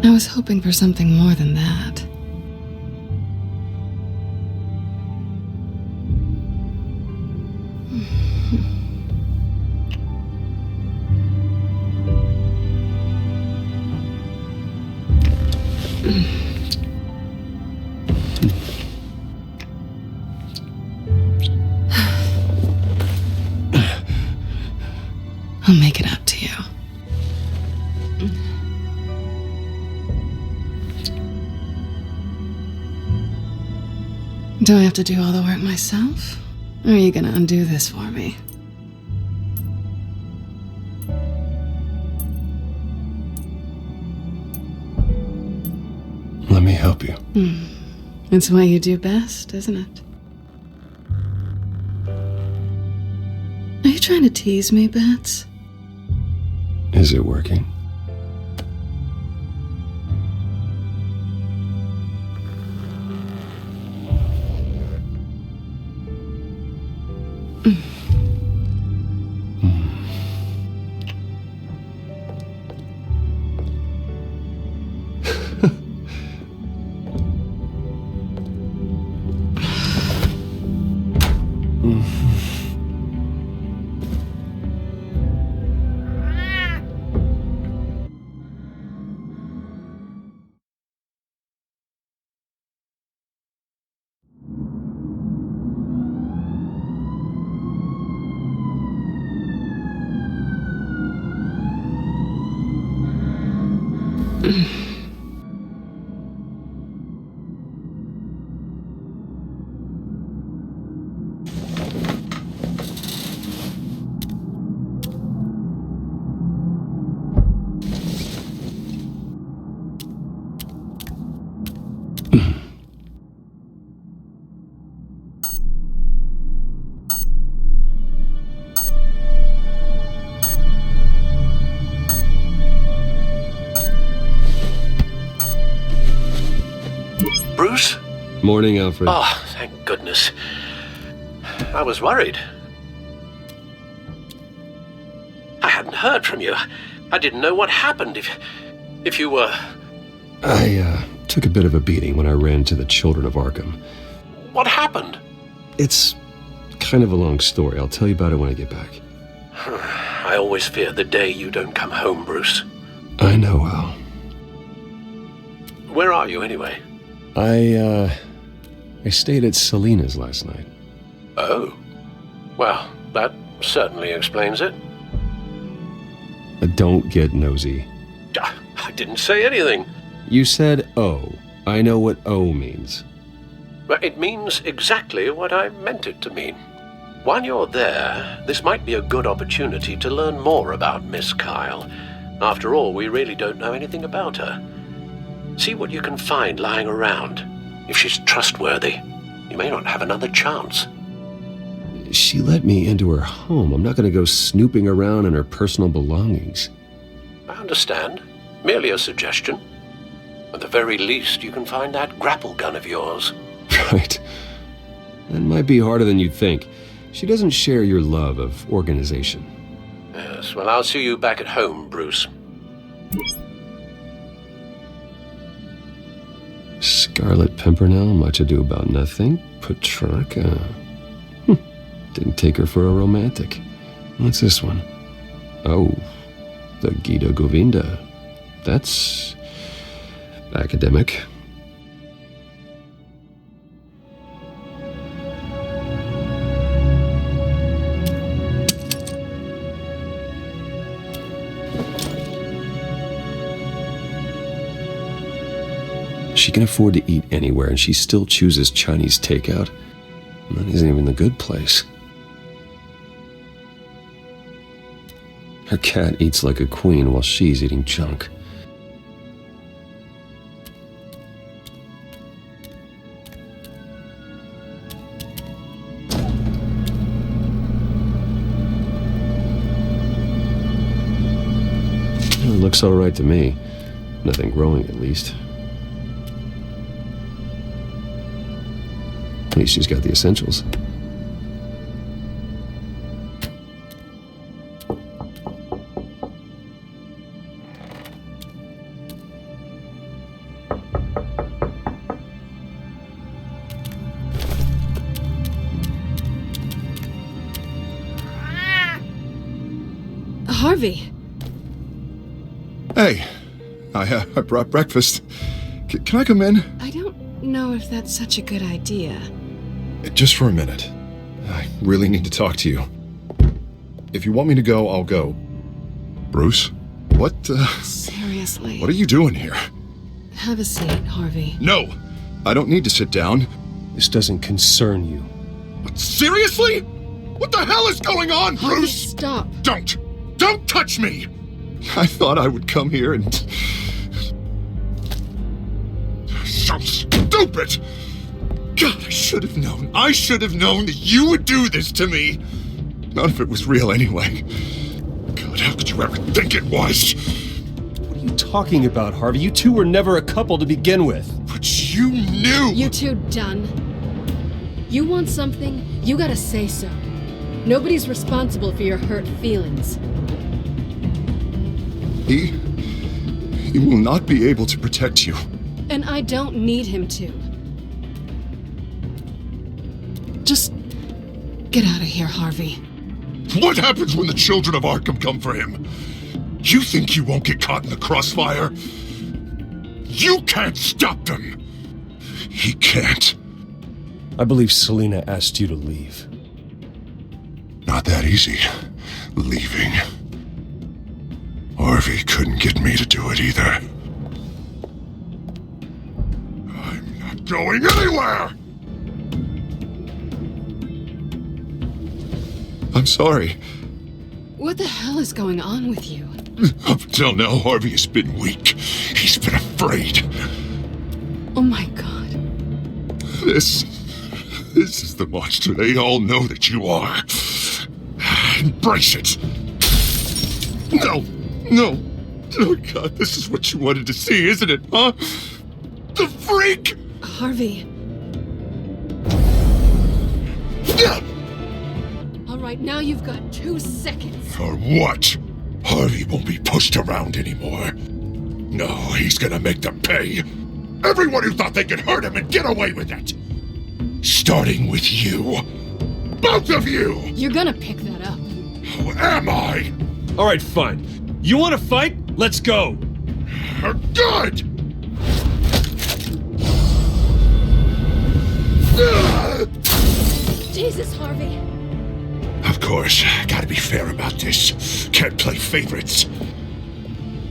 I was hoping for something more than that. I'll make it up to you. Do I have to do all the work myself? Or are you gonna undo this for me? Let me help you. It's what you do best, isn't it? Are you trying to tease me, Bats? Is it working? Bruce? Morning, Alfred. Oh, thank goodness. I was worried. I hadn't heard from you. I didn't know what happened if you were... I took a bit of a beating when I ran to the children of Arkham. What happened? It's kind of a long story. I'll tell you about it when I get back. I always fear the day you don't come home, Bruce. I know, Al. Where are you, anyway? I stayed at Selena's last night. Oh. Well, that certainly explains it. Don't get nosy. I didn't say anything. You said O. I know what O means. But it means exactly what I meant it to mean. While you're there, this might be a good opportunity to learn more about Miss Kyle. After all, we really don't know anything about her. See what you can find lying around. If she's trustworthy, you may not have another chance. She let me into her home. I'm not going to go snooping around in her personal belongings. I understand. Merely a suggestion. At the very least, you can find that grapple gun of yours. Right. That might be harder than you'd think. She doesn't share your love of organization. Yes, well, I'll see you back at home, Bruce. Scarlet Pimpernel, much ado about nothing. Petrarca. Didn't take her for a romantic. What's this one? Oh, the Gita Govinda. That's academic. She can afford to eat anywhere, and she still chooses Chinese takeout. And that isn't even the good place. Her cat eats like a queen while she's eating junk. It looks all right to me. Nothing growing, at least. At least she's got the essentials. Harvey. Hey, I brought breakfast. Can I come in? I don't know if that's such a good idea. Just for a minute. I really need to talk to you. If you want me to go, I'll go. Bruce? What, Seriously. What are you doing here? Have a seat, Harvey. No! I don't need to sit down. This doesn't concern you. But seriously? What the hell is going on, Bruce? Harvey, stop. Don't touch me! I thought I would come here and... So stupid! God, I should have known. I should have known that you would do this to me. None of it was real anyway. God, how could you ever think it was? What are you talking about, Harvey? You two were never a couple to begin with. But you knew! You two done. You want something, you gotta say so. Nobody's responsible for your hurt feelings. He will not be able to protect you. And I don't need him to. Just get out of here, Harvey. What happens when the children of Arkham come for him? You think you won't get caught in the crossfire? You can't stop them! He can't. I believe Selina asked you to leave. Not that easy, leaving. Harvey couldn't get me to do it either. I'm not going anywhere! I'm sorry. What the hell is going on with you? Up until now, Harvey has been weak. He's been afraid. Oh my God. This is the monster they all know that you are. Embrace it. No. Oh God, this is what you wanted to see, isn't it, huh? The freak! Harvey. All right, now you've got 2 seconds. For what? Harvey won't be pushed around anymore. No, he's gonna make them pay. Everyone who thought they could hurt him and get away with it. Starting with you. Both of you! You're gonna pick that up. Who am I? All right, fine. You want to fight? Let's go. Good! Jesus, Harvey. Of course, gotta be fair about this. Can't play favorites.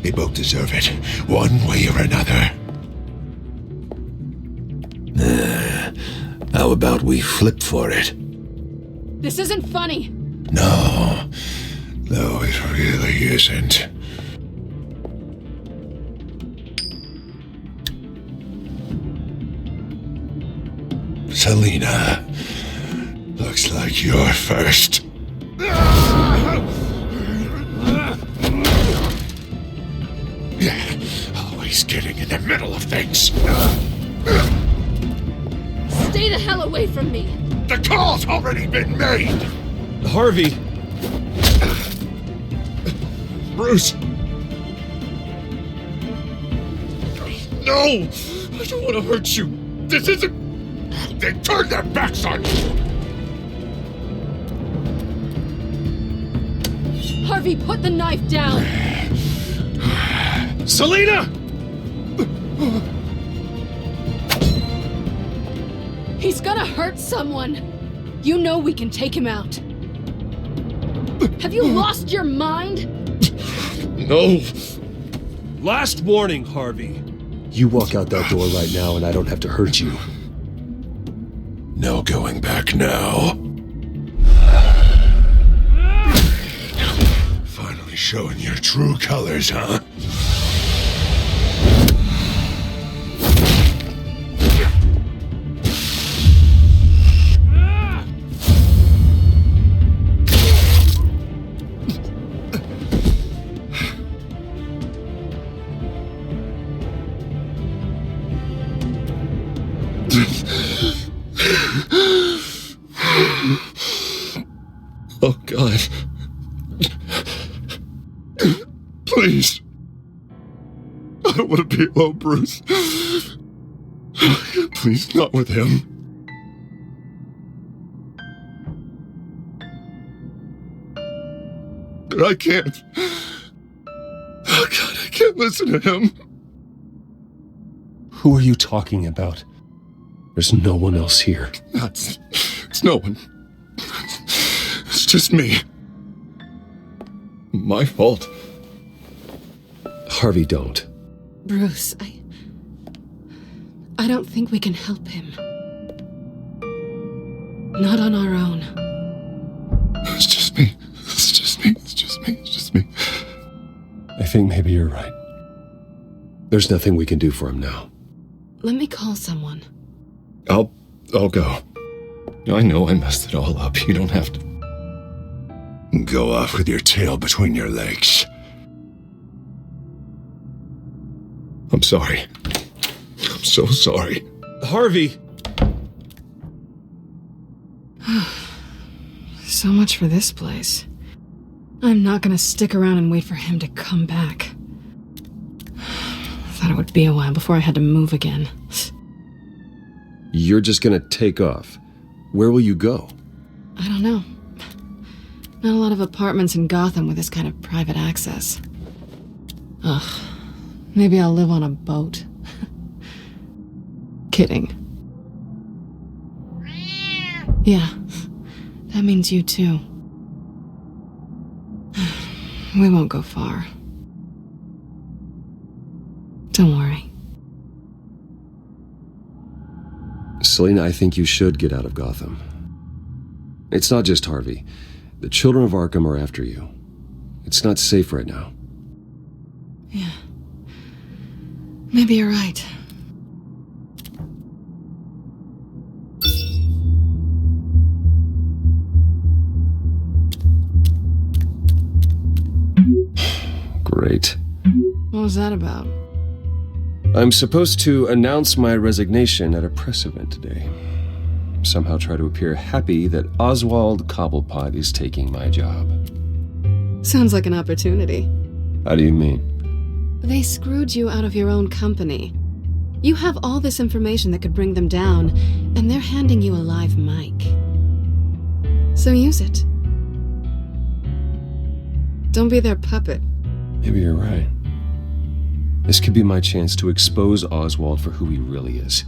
They both deserve it, one way or another. How about we flip for it? This isn't funny. No, it really isn't. Selina, looks like you're first. Always getting in the middle of things. Stay the hell away from me. The call's already been made. Harvey. Bruce. No! I don't want to hurt you. This isn't... They turned their backs on you. Harvey, put the knife down. Selina! He's gonna hurt someone. You know we can take him out. Have you lost your mind? No. Last warning, Harvey. You walk out that door right now and I don't have to hurt you. No going back now. Finally showing your true colors, huh? Oh, God. Please. I don't want to be alone, Bruce. Please, not with him. I can't. Oh, God, I can't listen to him. Who are you talking about? There's no one else here. It's no one. It's just me. My fault. Harvey, don't. Bruce, I don't think we can help him. Not on our own. It's just me. It's just me. It's just me. It's just me. I think maybe you're right. There's nothing we can do for him now. Let me call someone. I'll go. I know I messed it all up. You don't have to. Go off with your tail between your legs. I'm sorry. I'm so sorry. Harvey! So much for this place. I'm not gonna stick around and wait for him to come back. Thought it would be a while before I had to move again. You're just gonna take off. Where will you go? I don't know. Not a lot of apartments in Gotham with this kind of private access. Ugh. Maybe I'll live on a boat. Kidding. Yeah. That means you too. We won't go far. Don't worry. Selina, I think you should get out of Gotham. It's not just Harvey. The children of Arkham are after you. It's not safe right now. Yeah. Maybe you're right. Great. What was that about? I'm supposed to announce my resignation at a press event today. Somehow try to appear happy that Oswald Cobblepot is taking my job. Sounds like an opportunity. How do you mean? They screwed you out of your own company. You have all this information that could bring them down, and they're handing you a live mic. So use it. Don't be their puppet. Maybe you're right. This could be my chance to expose Oswald for who he really is.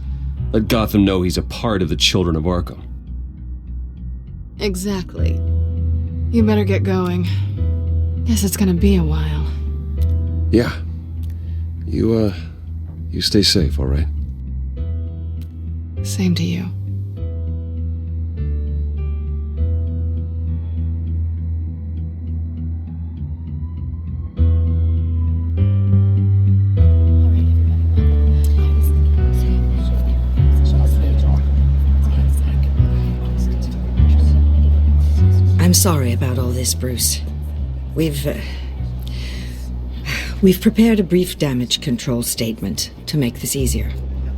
Let Gotham know he's a part of the children of Arkham. Exactly. You better get going. Guess it's gonna be a while. Yeah. You stay safe, all right? Same to you. I'm sorry about all this, Bruce. We've prepared a brief damage control statement to make this easier.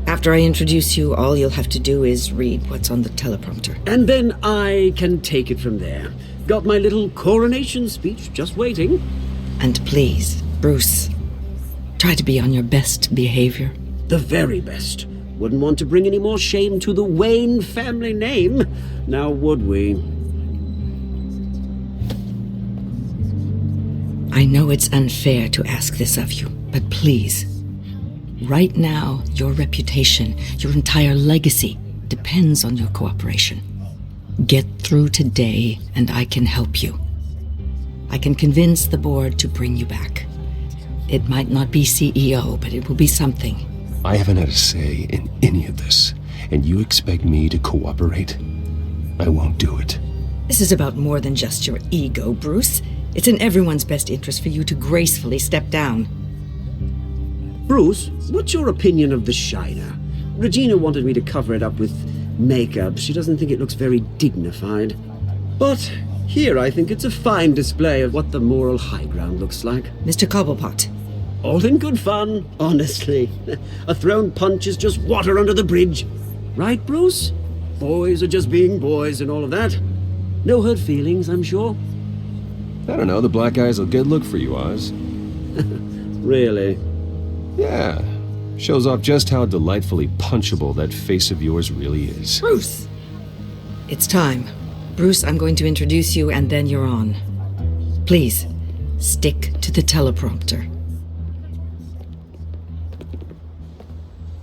After I introduce you, all you'll have to do is read what's on the teleprompter. And then I can take it from there. Got my little coronation speech just waiting. And please, Bruce, try to be on your best behavior. The very best. Wouldn't want to bring any more shame to the Wayne family name, now would we? I know it's unfair to ask this of you, but please, right now, your reputation, your entire legacy, depends on your cooperation. Get through today, and I can help you. I can convince the board to bring you back. It might not be CEO, but it will be something. I haven't had a say in any of this, and you expect me to cooperate? I won't do it. This is about more than just your ego, Bruce. It's in everyone's best interest for you to gracefully step down. Bruce, what's your opinion of the Shiner? Regina wanted me to cover it up with makeup. She doesn't think it looks very dignified. But here I think it's a fine display of what the moral high ground looks like. Mr. Cobblepot. All in good fun, honestly. A thrown punch is just water under the bridge. Right, Bruce? Boys are just being boys and all of that. No hurt feelings, I'm sure. I don't know, the black eye's a good look for you, Oz. Really? Yeah. Shows off just how delightfully punchable that face of yours really is. Bruce! It's time. Bruce, I'm going to introduce you and then you're on. Please, stick to the teleprompter.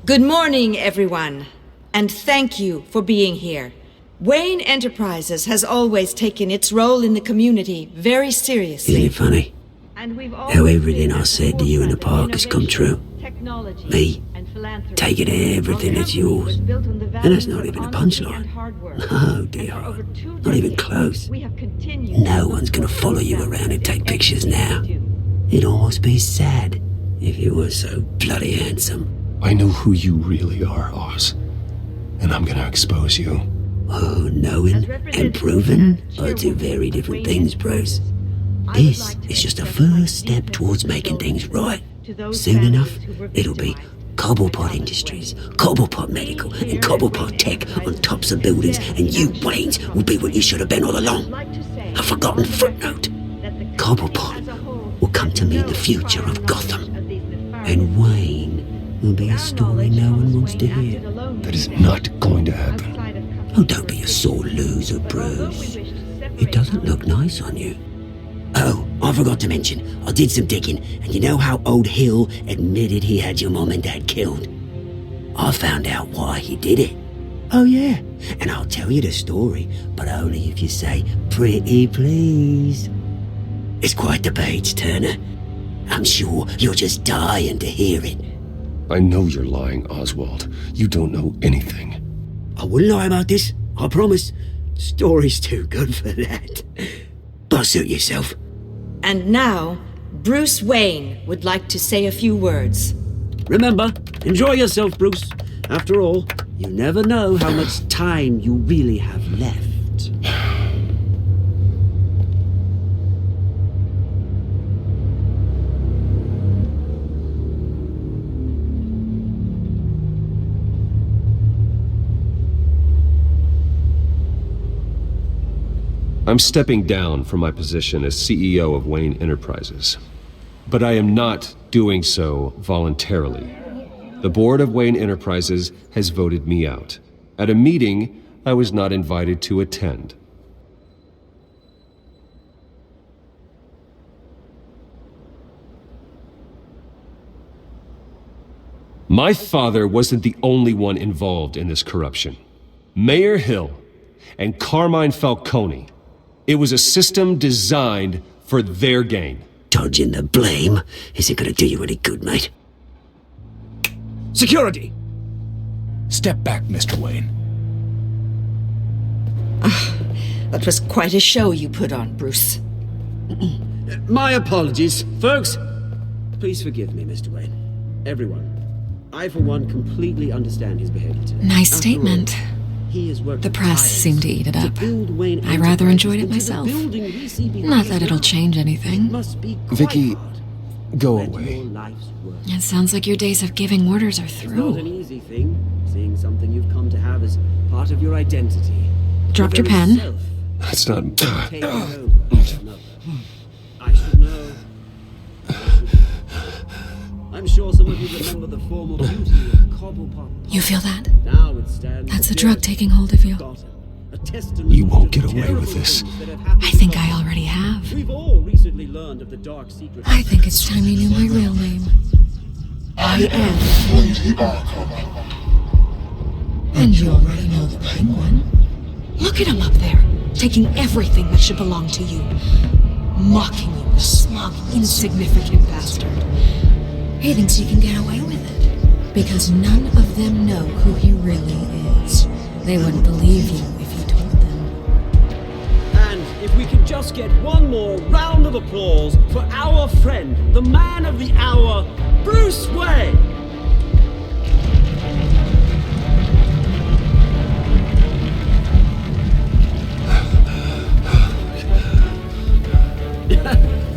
Good morning, everyone. And thank you for being here. Wayne Enterprises has always taken its role in the community very seriously. Isn't it funny? How everything I said to you in the park has come true. Me, taking everything that's yours. And that's not even a punchline. No, dear. Not even close. No one's gonna follow you around and take pictures now. It'd almost be sad if you were so bloody handsome. I know who you really are, Oz. And I'm gonna expose you. Oh, knowing and proving are two very different things, Bruce. This is just a first step towards making things right. Soon enough, it'll be Cobblepot Industries, Cobblepot Medical, and Cobblepot Tech on tops of buildings, and you, Waynes, will be what you should have been all along. A forgotten footnote. Cobblepot will come to mean the future of Gotham. And Wayne will be a story no one wants to hear. That is not going to happen. Oh, don't be a sore loser, Bruce. It doesn't look nice on you. Oh, I forgot to mention, I did some digging, and you know how old Hill admitted he had your mom and dad killed? I found out why he did it. Oh yeah, and I'll tell you the story, but only if you say, pretty please. It's quite the page, Turner. I'm sure you're just dying to hear it. I know you're lying, Oswald. You don't know anything. I wouldn't lie about this, I promise. Story's too good for that. But suit yourself. And now, Bruce Wayne would like to say a few words. Remember, enjoy yourself, Bruce. After all, you never know how much time you really have left. I'm stepping down from my position as CEO of Wayne Enterprises. But I am not doing so voluntarily. The board of Wayne Enterprises has voted me out, at a meeting I was not invited to attend. My father wasn't the only one involved in this corruption. Mayor Hill and Carmine Falcone. It was a system designed for their gain. Dodging the blame isn't gonna do you any good, mate. Security! Step back, Mr. Wayne. That was quite a show you put on, Bruce. My apologies, folks. Please forgive me, Mr. Wayne. Everyone. I, for one, completely understand his behavior today. Nice statement. The press seemed to eat it up. I rather enjoyed it myself. Not that it'll change anything. Vicky, go away. It sounds like your days of giving orders are It's not through. an easy thing, seeing something you've come to have as part of your identity. Dropped your pen? That's not... I should know. I'm sure some of you remember the formal beauty of Cobblepot Park. You feel that? Now it stands That's the drug taking hold of you. You won't get away with this. I think I already have. We've all recently learned of the dark secret. I think it's time you knew my real name. I am Lady Arkham. And you already know the penguin. Look at him up there, taking everything that should belong to you. Mocking you, the smug, insignificant bastard. He thinks he can get away with it. Because none of them know who he really is. They wouldn't believe you if you told them. And if we could just get one more round of applause for our friend, the man of the hour, Bruce Wayne!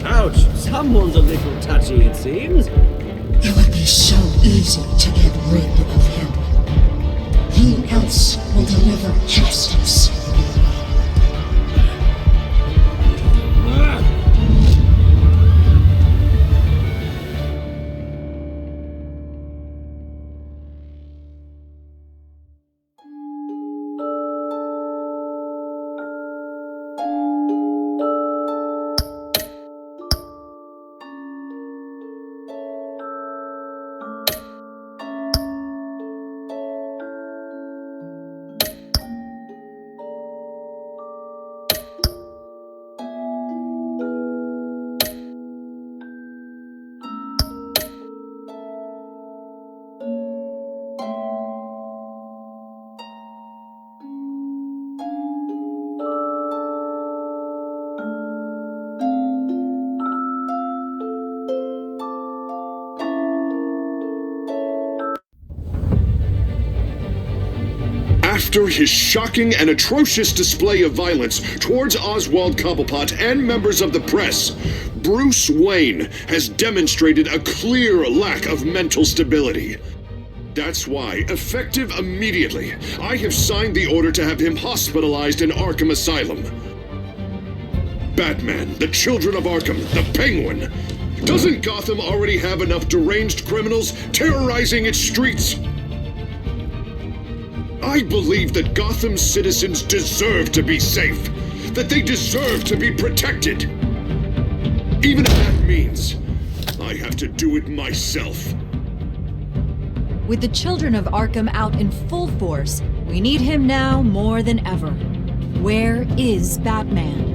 Ouch, someone's a little touchy, it seems. It would be so easy to get rid of him. Who else will deliver justice? After his shocking and atrocious display of violence towards Oswald Cobblepot and members of the press, Bruce Wayne has demonstrated a clear lack of mental stability. That's why, effective immediately, I have signed the order to have him hospitalized in Arkham Asylum. Batman, the Children of Arkham, the Penguin. Doesn't Gotham already have enough deranged criminals terrorizing its streets? I believe that Gotham's citizens deserve to be safe, that they deserve to be protected. Even if that means I have to do it myself. With the Children of Arkham out in full force, we need him now more than ever. Where is Batman?